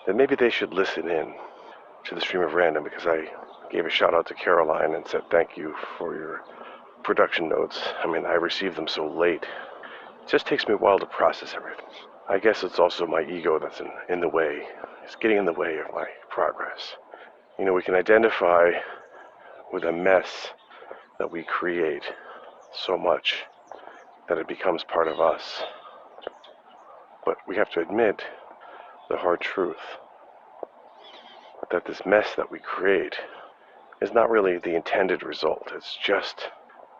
Speaker 2: that maybe they should listen in to the Stream of Random, because I gave a shout out to Caroline and said thank you for your production notes. I mean, I received them so late. It just takes me a while to process everything. I guess it's also my ego that's in the way. It's getting in the way of my progress. You know, we can identify with a mess that we create so much that it becomes part of us. But we have to admit the hard truth that this mess that we create is not really the intended result. It's just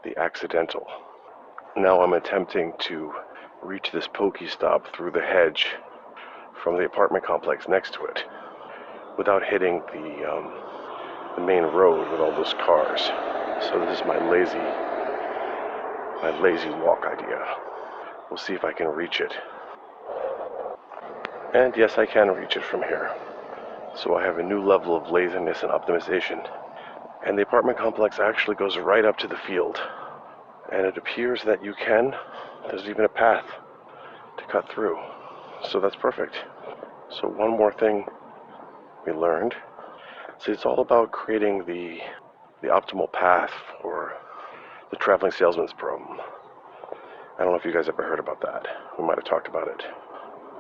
Speaker 2: the accidental. Now I'm attempting to reach this Pokestop through the hedge from the apartment complex next to it without hitting the main road with all those cars. So this is my lazy walk idea. We'll see if I can reach it. And yes, I can reach it from here. So I have a new level of laziness and optimization. And the apartment complex actually goes right up to the field. And it appears that there's even a path to cut through. So that's perfect. So one more thing we learned. See, it's all about creating the optimal path for the traveling salesman's problem. I don't know if you guys ever heard about that. We might have talked about it.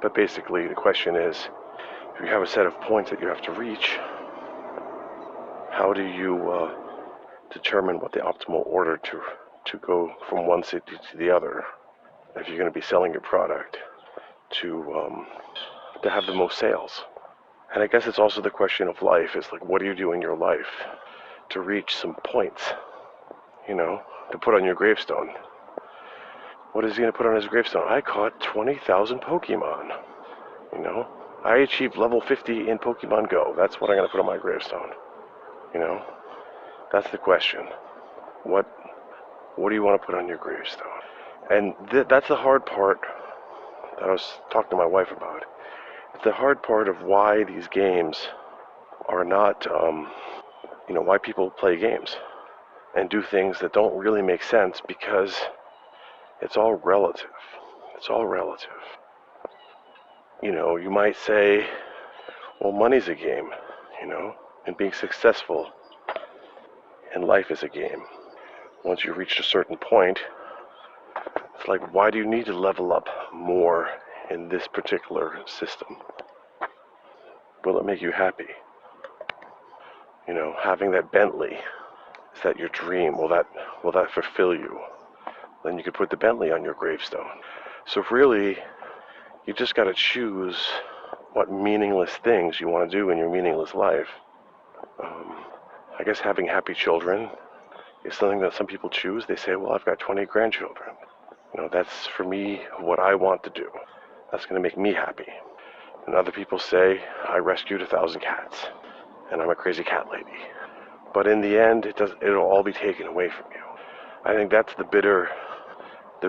Speaker 2: But basically the question is, if you have a set of points that you have to reach, how do you determine what the optimal order to go from one city to the other, if you're going to be selling your product, to have the most sales? And I guess it's also the question of life. It's like, what do you do in your life to reach some points, to put on your gravestone? What is he going to put on his gravestone? I caught 20,000 Pokemon. I achieved level 50 in Pokemon Go. That's what I'm going to put on my gravestone. That's the question. What do you want to put on your gravestone? And that's the hard part that I was talking to my wife about. It's the hard part of why these games are not, why people play games and do things that don't really make sense, because it's all relative. It's all relative. You might say, well, money's a game, and being successful in life is a game. Once you've reached a certain point, it's like, why do you need to level up more in this particular system? Will it make you happy? Having that Bentley, is that your dream? Will that fulfill you? Then you could put the Bentley on your gravestone. So really, you just got to choose what meaningless things you want to do in your meaningless life. I guess having happy children is something that some people choose. They say, well, I've got 20 grandchildren. That's for me what I want to do. That's going to make me happy. And other people say I rescued 1,000 cats and I'm a crazy cat lady. But in the end, it'll all be taken away from you. I think that's the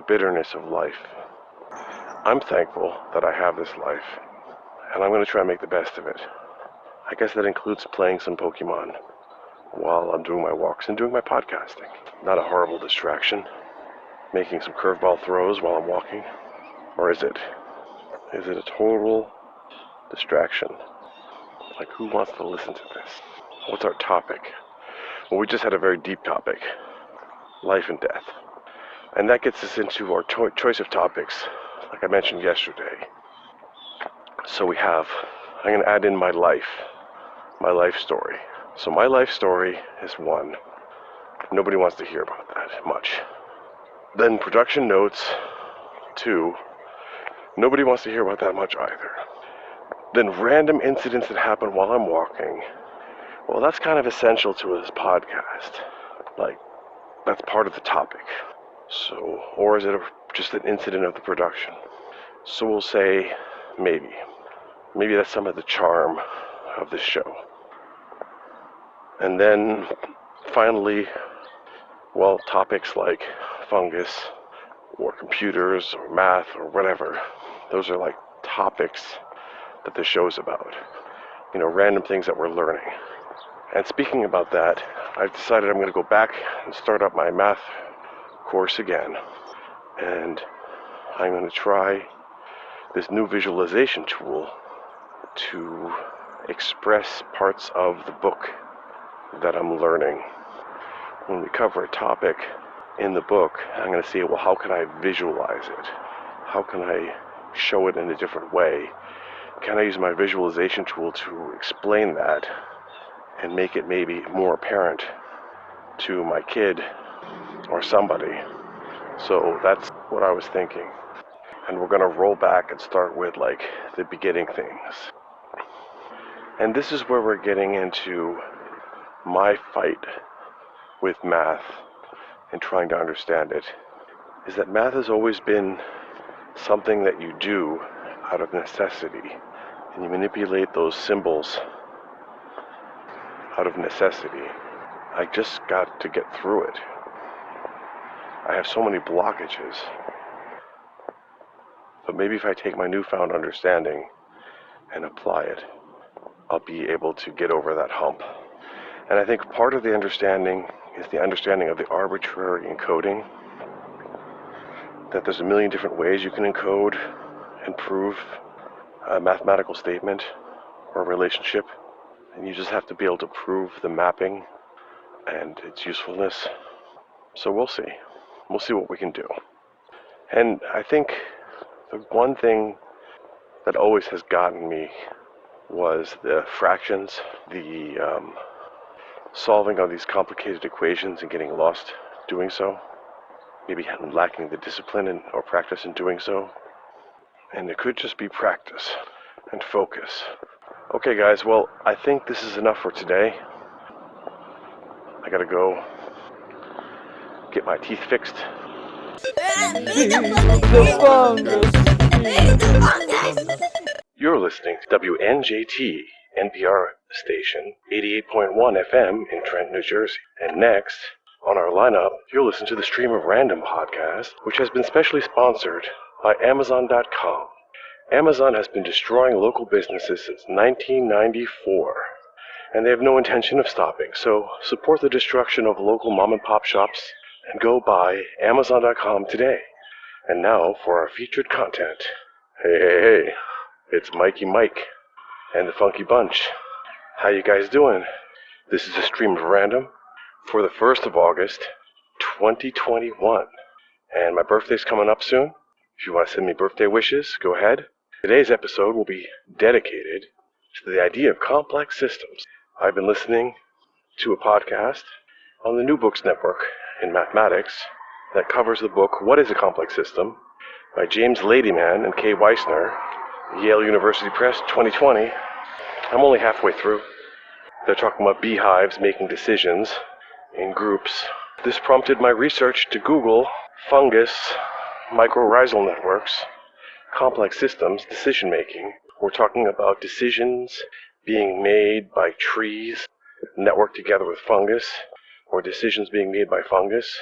Speaker 2: bitterness of life. I'm thankful that I have this life, and I'm going to try and make the best of it. I guess that includes playing some Pokemon while I'm doing my walks and doing my podcasting. Not a horrible distraction. Making some curveball throws while I'm walking. Or is it? Is it a total distraction? Like, who wants to listen to this? What's our topic? Well, we just had a very deep topic. Life and death. And that gets us into our choice of topics, like I mentioned yesterday. So I'm going to add in my life story. So my life story is 1. Nobody wants to hear about that much. Then production notes, 2. Nobody wants to hear about that much either. Then random incidents that happen while I'm walking. Well, that's kind of essential to this podcast. Like, that's part of the topic. So, or is it just an incident of the production? So we'll say maybe. Maybe that's some of the charm of this show. And then finally, well, topics like fungus or computers or math or whatever, those are like topics that the show's about. Random things that we're learning. And speaking about that, I've decided I'm going to go back and start up my math course again. And I'm going to try this new visualization tool to express parts of the book that I'm learning. When we cover a topic in the book, I'm going to see, well, how can I visualize it? How can I show it in a different way? Can I use my visualization tool to explain that and make it maybe more apparent to my kid or somebody? So that's what I was thinking. And we're going to roll back and start with like the beginning things. And this is where we're getting into my fight with math and trying to understand it, is that math has always been something that you do out of necessity, and you manipulate those symbols out of necessity. I just got to get through it. I have so many blockages. But maybe if I take my newfound understanding and apply it, I'll be able to get over that hump. And I think part of the understanding is the understanding of the arbitrary encoding, that there's a million different ways you can encode and prove a mathematical statement or a relationship, and you just have to be able to prove the mapping and its usefulness. So we'll see. We'll see what we can do. And I think the one thing that always has gotten me was the fractions, the solving of these complicated equations and getting lost doing so, maybe lacking the discipline or practice in doing so. And it could just be practice and focus. Okay guys, well, I think this is enough for today. I gotta go get my teeth fixed. You're listening to WNJT, NPR station, 88.1 FM in Trenton, New Jersey. And next, on our lineup, you'll listen to the Stream of Random podcast, which has been specially sponsored by Amazon.com. Amazon has been destroying local businesses since 1994, and they have no intention of stopping. So support the destruction of local mom-and-pop shops and go buy Amazon.com today. And now for our featured content. Hey, it's Mikey Mike and the Funky Bunch. How you guys doing? This is a Stream of Random for the 1st of August, 2021. And my birthday's coming up soon. If you want to send me birthday wishes, go ahead. Today's episode will be dedicated to the idea of complex systems. I've been listening to a podcast on the New Books Network in mathematics that covers the book What is a Complex System by James Ladyman and Kay Weissner, Yale University Press, 2020. I'm only halfway through. They're talking about beehives making decisions in groups. This prompted my research to Google fungus mycorrhizal networks, complex systems, decision making. We're talking about decisions being made by trees networked together with fungus, or decisions being made by fungus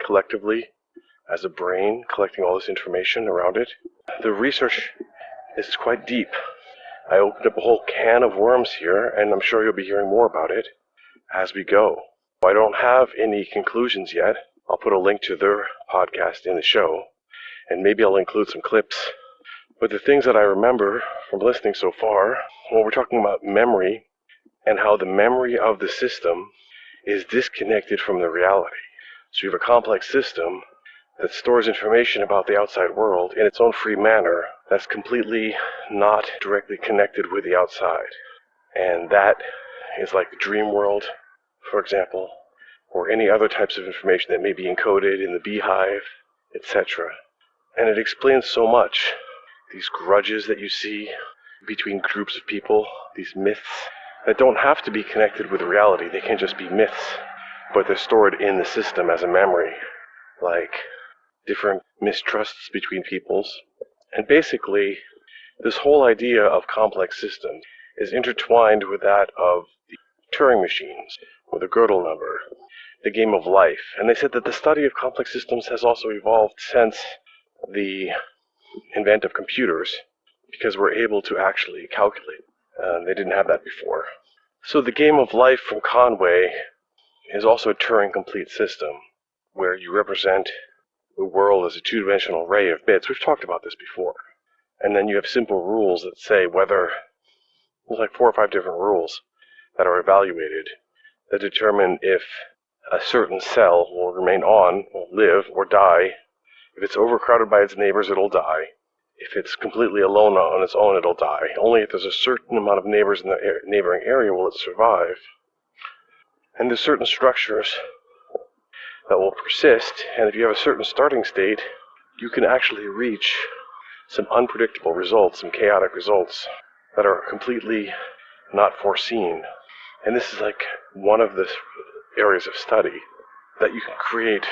Speaker 2: collectively as a brain, collecting all this information around it. The research is quite deep. I opened up a whole can of worms here, and I'm sure you'll be hearing more about it as we go. I don't have any conclusions yet. I'll put a link to their podcast in the show, and maybe I'll include some clips. But the things that I remember from listening so far, well, we're talking about memory and how the memory of the system is disconnected from the reality. So you have a complex system that stores information about the outside world in its own free manner that's completely not directly connected with the outside. And that is like the dream world, for example, or any other types of information that may be encoded in the beehive, etc. And it explains so much. These grudges that you see between groups of people, these myths that don't have to be connected with reality. They can just be myths, but they're stored in the system as a memory, like different mistrusts between peoples. And basically, this whole idea of complex systems is intertwined with that of the Turing machines, or the Gödel number, the game of life. And they said that the study of complex systems has also evolved since the advent of computers, because we're able to actually calculate. They didn't have that before. So the game of life from Conway is also a Turing complete system, where you represent the world as a two-dimensional array of bits. We've talked about this before. And then you have simple rules that say whether, there's like 4 or 5 different rules that are evaluated that determine if a certain cell will remain on, will live, or die. If it's overcrowded by its neighbors, it'll die. If it's completely alone on its own, it'll die. Only if there's a certain amount of neighbors in the neighboring area will it survive. And there's certain structures that will persist, and if you have a certain starting state, you can actually reach some unpredictable results, some chaotic results that are completely not foreseen. And this is like one of the areas of study that you can create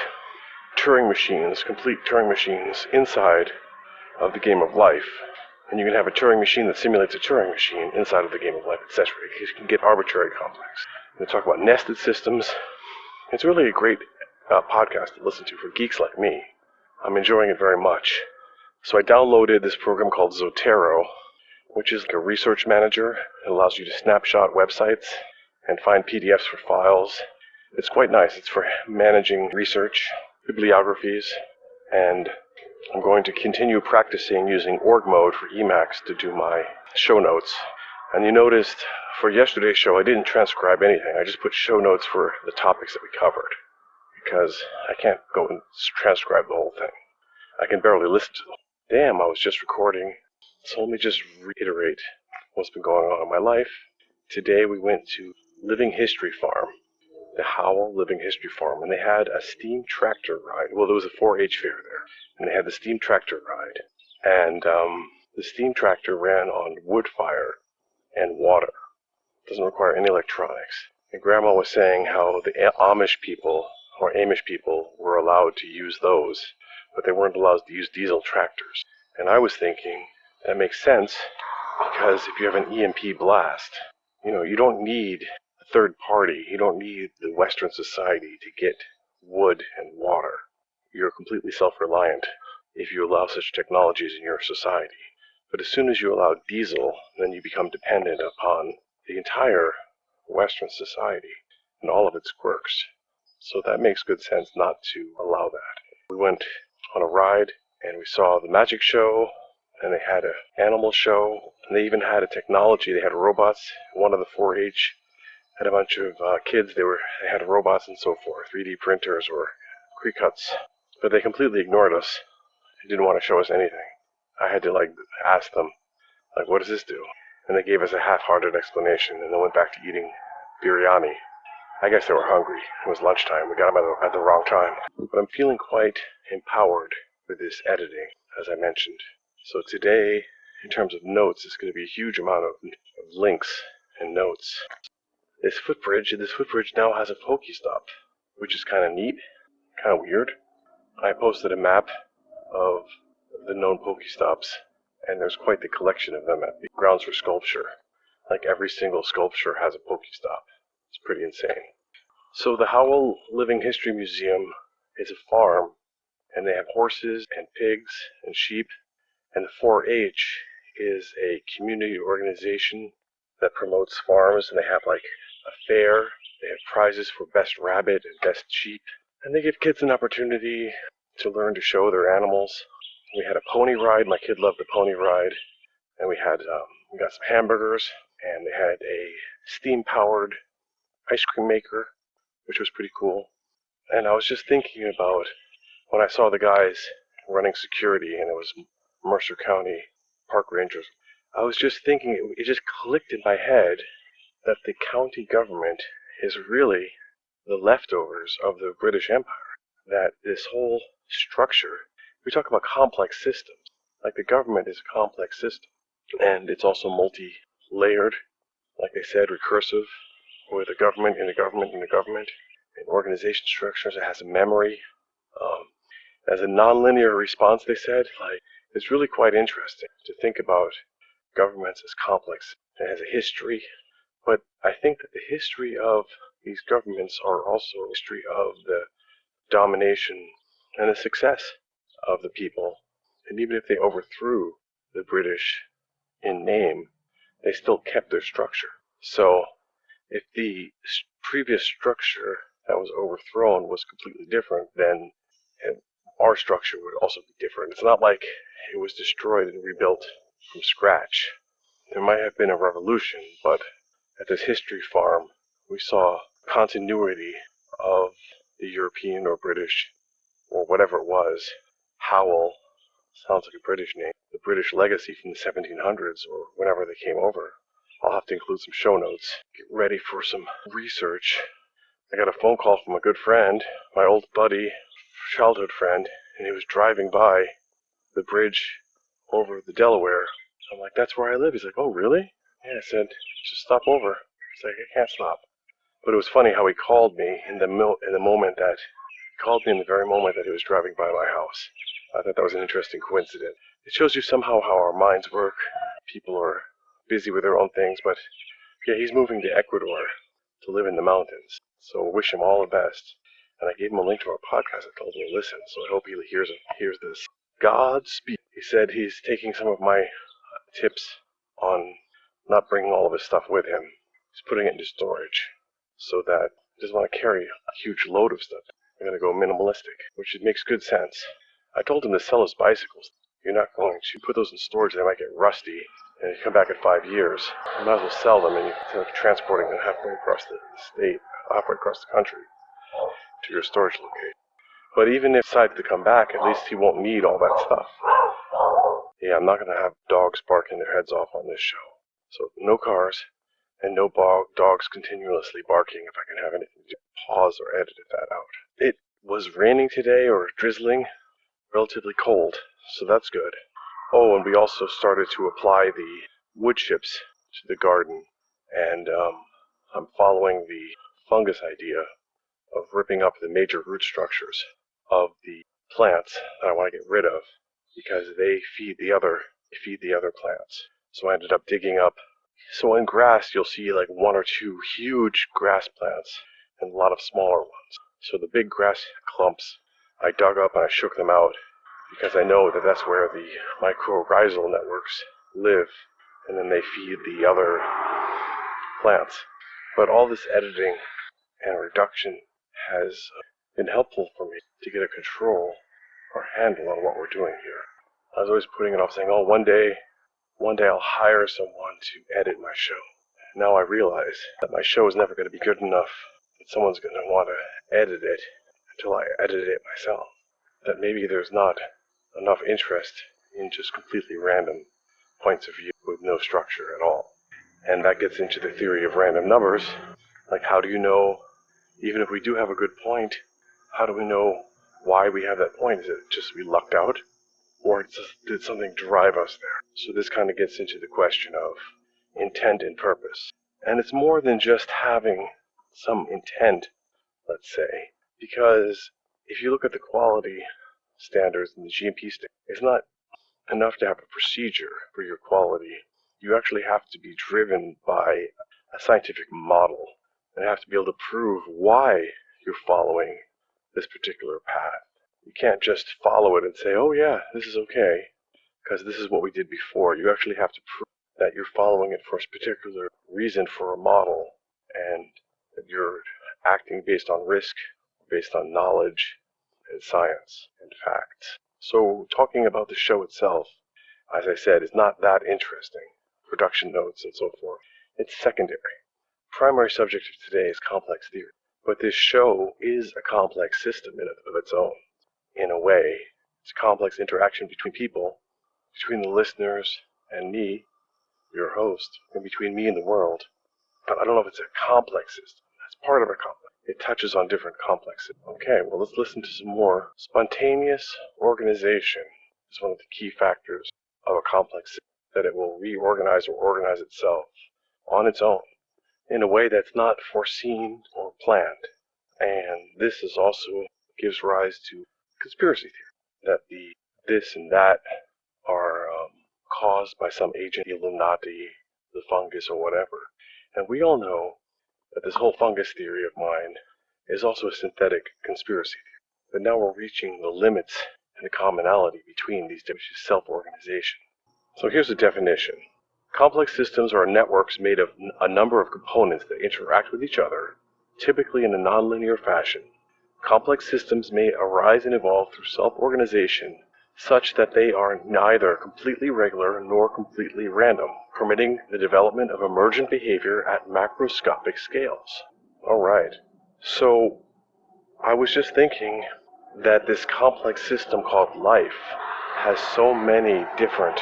Speaker 2: Turing machines, complete Turing machines inside of the game of life. And you can have a Turing machine that simulates a Turing machine inside of the game of life, etc. You can get arbitrary complex. We talk about nested systems. It's really a great podcast to listen to for geeks like me. I'm enjoying it very much. So I downloaded this program called Zotero, which is like a research manager. It allows you to snapshot websites and find PDFs for files. It's quite nice. It's for managing research, bibliographies, and I'm going to continue practicing using org mode for Emacs to do my show notes. And you noticed for yesterday's show I didn't transcribe anything. I just put show notes for the topics that we covered, because I can't go and transcribe the whole thing. I can barely listen to them. Damn, I was just recording. So let me just reiterate what's been going on in my life. Today we went to Living History Farm, the Howell Living History Farm, and they had a steam tractor ride. Well, there was a 4-H fair there, and they had the steam tractor ride. And the steam tractor ran on wood fire and water. It doesn't require any electronics. And Grandma was saying how the Amish people were allowed to use those, but they weren't allowed to use diesel tractors. And I was thinking, that makes sense, because if you have an EMP blast, you don't need a third party. You don't need the Western society to get wood and water. You're completely self-reliant if you allow such technologies in your society. But as soon as you allow diesel, then you become dependent upon the entire Western society and all of its quirks. So that makes good sense not to allow that. We went on a ride and we saw the magic show, and they had an animal show, and they even had a technology. They had robots. One of the 4-H had a bunch of kids. They had robots and so forth, 3D printers or Cricuts. But they completely ignored us. They didn't want to show us anything. I had to ask them, what does this do? And they gave us a half-hearted explanation, and then went back to eating biryani. I guess they were hungry. It was lunchtime. We got them at the wrong time. But I'm feeling quite empowered with this editing, as I mentioned. So today, in terms of notes, it's going to be a huge amount of links and notes. This footbridge now has a Pokestop, which is kind of neat, kind of weird. I posted a map of the known Pokestops, and there's quite the collection of them at the Grounds for Sculpture. Like every single sculpture has a Pokestop. It's pretty insane. So the Howell Living History Museum is a farm, and they have horses and pigs and sheep, and the 4-H is a community organization that promotes farms, and they have like a fair, they have prizes for best rabbit and best sheep, and they give kids an opportunity to learn to show their animals. We had a pony ride. My kid loved the pony ride. And we got some hamburgers, and they had a steam-powered ice cream maker, which was pretty cool. And I was just thinking about when I saw the guys running security, and it was Mercer County Park Rangers. I was just thinking, it just clicked in my head that the county government is really the leftovers of the British Empire. That this whole structure, we talk about complex systems, like the government is a complex system, and it's also multi-layered, like I said, recursive, with a government in a government in a government, and organization structures. It has a memory, as a nonlinear response, they said. Like, it's really quite interesting to think about governments as complex. It has a history, but I think that the history of these governments are also a history of the domination and the success of the people. And even if they overthrew the British in name, they still kept their structure. So if the previous structure that was overthrown was completely different, then our structure would also be different. It's not like it was destroyed and rebuilt from scratch. There might have been a revolution, but at this history farm, we saw continuity of the European or British, or whatever it was. Howell sounds like a British name. The British legacy from the 1700s or whenever they came over. I'll have to include some show notes. Get ready for some research. I got a phone call from a good friend, my old buddy, childhood friend, and he was driving by the bridge over the Delaware. I'm like, that's where I live. He's like, oh, really? Yeah, I said, just stop over. He's like, I can't stop. But it was funny how he called me in the moment that he called me in the very moment that he was driving by my house. I thought that was an interesting coincidence. It shows you somehow how our minds work. People are busy with their own things, but yeah, he's moving to Ecuador to live in the mountains. So wish him all the best. And I gave him a link to our podcast. I told him to listen, so I hope he hears this. Godspeed. He said he's taking some of my tips on not bringing all of his stuff with him. He's putting it into storage so that he doesn't want to carry a huge load of stuff. We're going to go minimalistic, which makes good sense. I told him to sell his bicycles. You're not going to put those in storage. They might get rusty, and you come back in 5 years. You might as well sell them, and instead of transporting them halfway across the state, halfway across the country, to your storage location. But even if he decides to come back, at least he won't need all that stuff. Yeah, I'm not going to have dogs barking their heads off on this show. So no cars, and no dogs continuously barking. If I can have anything to pause or edit that out. It was raining today, or drizzling, relatively cold, so that's good. Oh, and we also started to apply the wood chips to the garden, and I'm following the fungus idea of ripping up the major root structures of the plants that I want to get rid of because they feed the other plants. So I ended up digging up. So in grass, you'll see like 1 or 2 huge grass plants and a lot of smaller ones. So the big grass clumps, I dug up and I shook them out because I know that that's where the mycorrhizal networks live, and then they feed the other plants. But all this editing and reduction has been helpful for me to get a control or handle on what we're doing here. I was always putting it off, saying, oh, one day I'll hire someone to edit my show. Now I realize that my show is never going to be good enough, that someone's going to want to edit it until I edit it myself. That maybe there's not enough interest in just completely random points of view with no structure at all. And that gets into the theory of random numbers. Like, how do you know, even if we do have a good point, how do we know why we have that point? Is it just we lucked out? Or did something drive us there? So this kind of gets into the question of intent and purpose. And it's more than just having some intent, let's say, because if you look at the quality standards and the GMP standards. It's not enough to have a procedure for your quality. You actually have to be driven by a scientific model and have to be able to prove why you're following this particular path. You can't just follow it and say, oh yeah, this is okay, because this is what we did before. You actually have to prove that you're following it for a particular reason, for a model, and that you're acting based on risk, based on knowledge and science and facts. So talking about the show itself, as I said, is not that interesting. Production notes and so forth. It's secondary. Primary subject of today is complex theory. But this show is a complex system of its own. In a way, it's a complex interaction between people, between the listeners and me, your host, and between me and the world. But I don't know if it's a complex system. That's part of a complex. It touches on different complexes. Okay, well, let's listen to some more. Spontaneous organization is one of the key factors of a complex system, that it will reorganize or organize itself on its own in a way that's not foreseen or planned. And this is also gives rise to conspiracy theory, that this and that are caused by some agent, the Illuminati, the fungus, or whatever. And we all know that this whole fungus theory of mine is also a synthetic conspiracy theory. But now we're reaching the limits and the commonality between these different self-organization. So here's the definition. Complex systems are networks made of a number of components that interact with each other, typically in a nonlinear fashion. Complex systems may arise and evolve through self-organization such that they are neither completely regular nor completely random, permitting the development of emergent behavior at macroscopic scales. All right. So I was just thinking that this complex system called life has so many different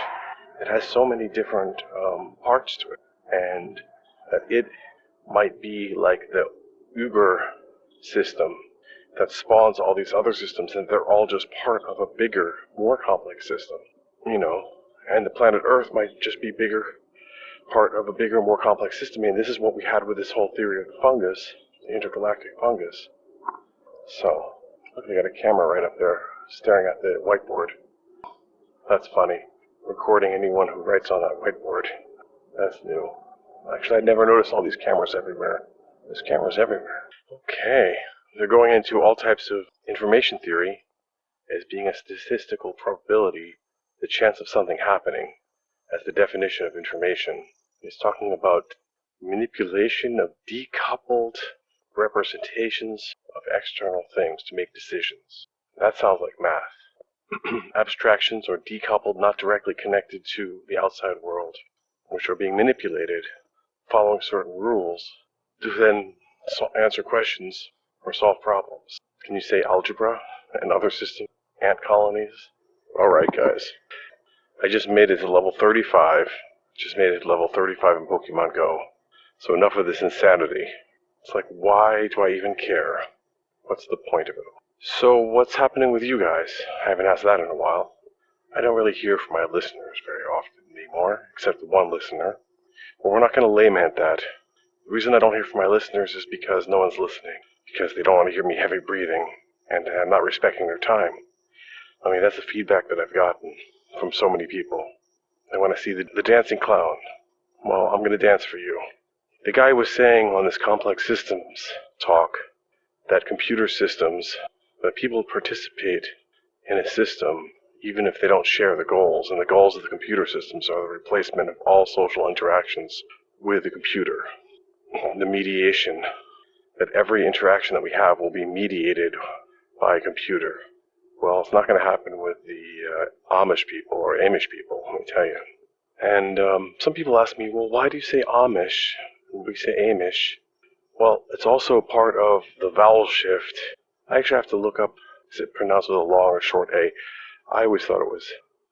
Speaker 2: parts to it, and that it might be like the Uber system that spawns all these other systems, and they're all just part of a bigger, more complex system, and the planet Earth might just be part of a bigger, more complex system. And this is what we had with this whole theory of the fungus, the intergalactic fungus. So, look, they got a camera right up there staring at the whiteboard. That's funny. Recording anyone who writes on that whiteboard. That's new. Actually, I'd never noticed all these cameras everywhere. There's cameras everywhere. Okay. They're going into all types of information theory as being a statistical probability, the chance of something happening, as the definition of information. It's talking about manipulation of decoupled representations of external things to make decisions. That sounds like math. Abstractions are decoupled, not directly connected to the outside world, which are being manipulated, following certain rules, to then answer questions or solve problems. Can you say algebra and other systems? Ant colonies? Alright, guys. I just made it to level 35. Just made it to level 35 in Pokemon Go. So enough of this insanity. It's like, why do I even care? What's the point of it all? So what's happening with you guys? I haven't asked that in a while. I don't really hear from my listeners very often anymore, except the one listener. But we're not going to lament that. The reason I don't hear from my listeners is because no one's listening. Because they don't want to hear me heavy breathing, and I'm not respecting their time. I mean, that's the feedback that I've gotten from so many people. They want to see the dancing clown. Well, I'm going to dance for you. The guy was saying on this complex systems talk that computer systems, that people participate in a system even if they don't share the goals, and the goals of the computer systems are the replacement of all social interactions with the computer. The mediation, that every interaction that we have will be mediated by a computer. Well, it's not going to happen with the Amish people or Amish people, let me tell you. And some people ask me, well, why do you say Amish when we say Amish? Well, it's also part of the vowel shift. I actually have to look up, is it pronounced with a long or short A? I always thought it was.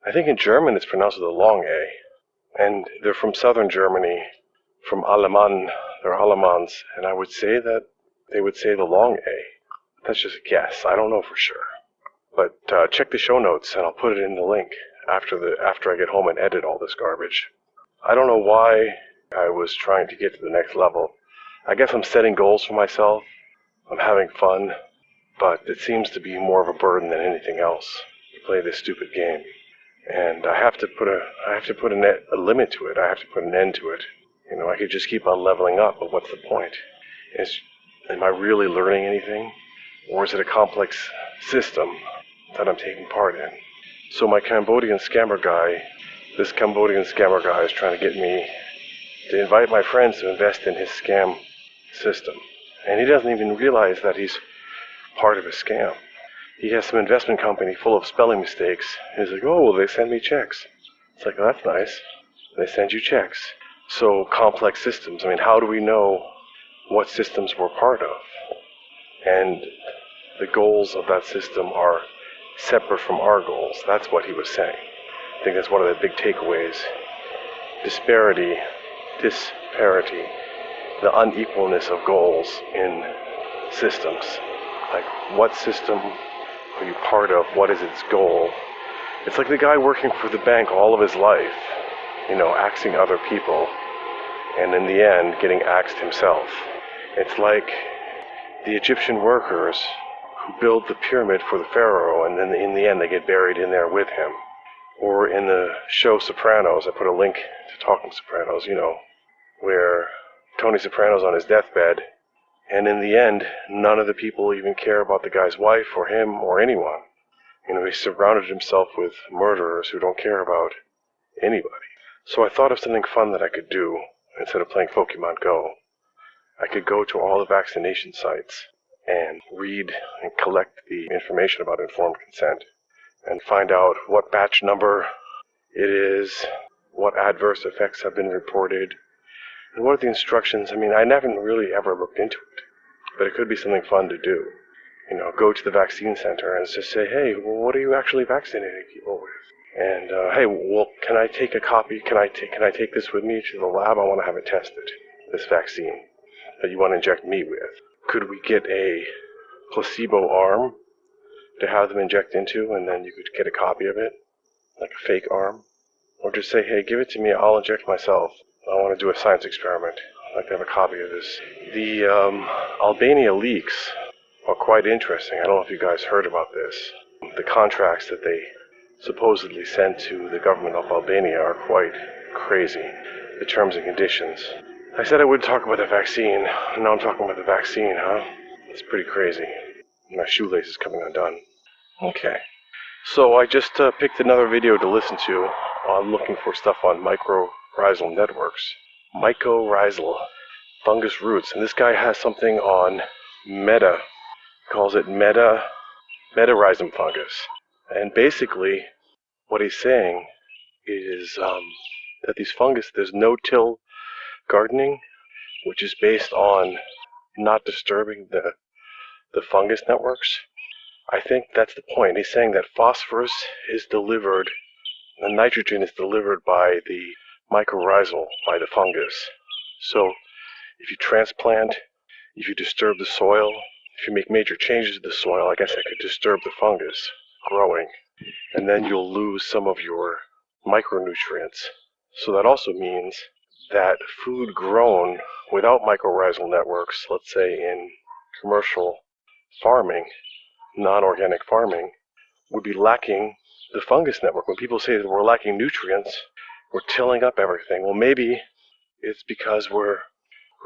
Speaker 2: I think in German it's pronounced with a long A. And they're from southern Germany, from Alemann. They're Alemans, and I would say that they would say the long A. That's just a guess. I don't know for sure. But check the show notes, and I'll put it in the link after I get home and edit all this garbage. I don't know why I was trying to get to the next level. I guess I'm setting goals for myself. I'm having fun, but it seems to be more of a burden than anything else. play this stupid game. And I have to put a limit to it. I have to put an end to it. You know, I could just keep on leveling up, but what's the point? Am I really learning anything? Or is it a complex system that I'm taking part in? So this Cambodian scammer guy is trying to get me to invite my friends to invest in his scam system. And he doesn't even realize that he's part of a scam. He has some investment company full of spelling mistakes. He's like, oh, well, they send me checks. It's like, well, that's nice. They send you checks. So complex systems. I mean, how do we know what systems we're part of? And the goals of that system are separate from our goals. That's what he was saying. I think that's one of the big takeaways. Disparity, the unequalness of goals in systems. Like, what system are you part of? What is its goal? It's like the guy working for the bank all of his life, you know, axing other people, and in the end, getting axed himself. It's like the Egyptian workers who build the pyramid for the pharaoh, and then in the end, they get buried in there with him. Or in the show Sopranos, I put a link to Talking Sopranos, you know, where Tony Soprano's on his deathbed, and in the end, none of the people even care about the guy's wife or him or anyone. You know, he surrounded himself with murderers who don't care about anybody. So I thought of something fun that I could do instead of playing Pokemon Go. I could go to all the vaccination sites and read and collect the information about informed consent and find out what batch number it is, what adverse effects have been reported, and what are the instructions. I mean, I haven't really ever looked into it, but it could be something fun to do. You know, go to the vaccine center and just say, hey, well, what are you actually vaccinating people with? And, hey, well, can I take a copy? Can I take this with me to the lab? I want to have it tested, this vaccine that you want to inject me with. Could we get a placebo arm to have them inject into, and then you could get a copy of it, like a fake arm? Or just say, hey, give it to me, I'll inject myself. I want to do a science experiment. I'd like to have a copy of this. The Albania leaks are quite interesting. I don't know if you guys heard about this. The contracts that they supposedly sent to the government of Albania are quite crazy. The terms and conditions. I said I wouldn't talk about the vaccine. Now I'm talking about the vaccine, huh? It's pretty crazy. My shoelace is coming undone. Okay. So I just picked another video to listen to. I'm looking for stuff on mycorrhizal networks. Mycorrhizal fungus roots. And this guy has something on meta. Calls it metarhizium fungus. And basically, what he's saying is that these fungus, there's no-till gardening, which is based on not disturbing the fungus networks. I think that's the point. He's saying that phosphorus is delivered, and nitrogen is delivered by the mycorrhizal, by the fungus. So if you transplant, if you disturb the soil, if you make major changes to the soil, I guess that could disturb the fungus growing. And then you'll lose some of your micronutrients. So that also means that food grown without mycorrhizal networks, let's say in commercial farming, non-organic farming, would be lacking the fungus network. When people say that we're lacking nutrients, we're tilling up everything. Well, maybe it's because we're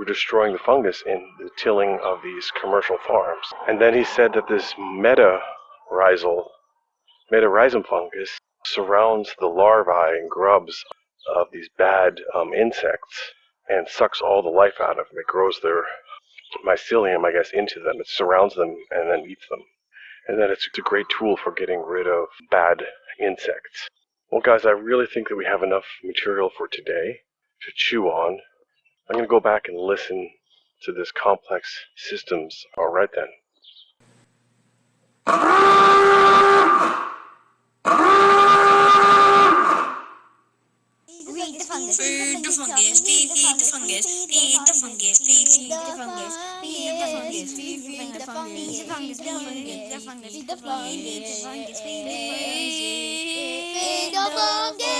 Speaker 2: destroying the fungus in the tilling of these commercial farms. And then he said that this metarhizium fungus surrounds the larvae and grubs of these bad insects and sucks all the life out of them. It grows their mycelium, I guess, into them. It surrounds them and then eats them. And then it's a great tool for getting rid of bad insects. Well, guys, I really think that we have enough material for today to chew on. I'm going to go back and listen to this complex systems. All right, then.
Speaker 1: Feed the fungus, feed the fungus, feed the fungus, feed the fungus, feed the fungus, feed the fungus, feed the fungus, feed the fungus, feed the fungus, feed the fungus, feed the fungus, feed the fungus, feed the fungus.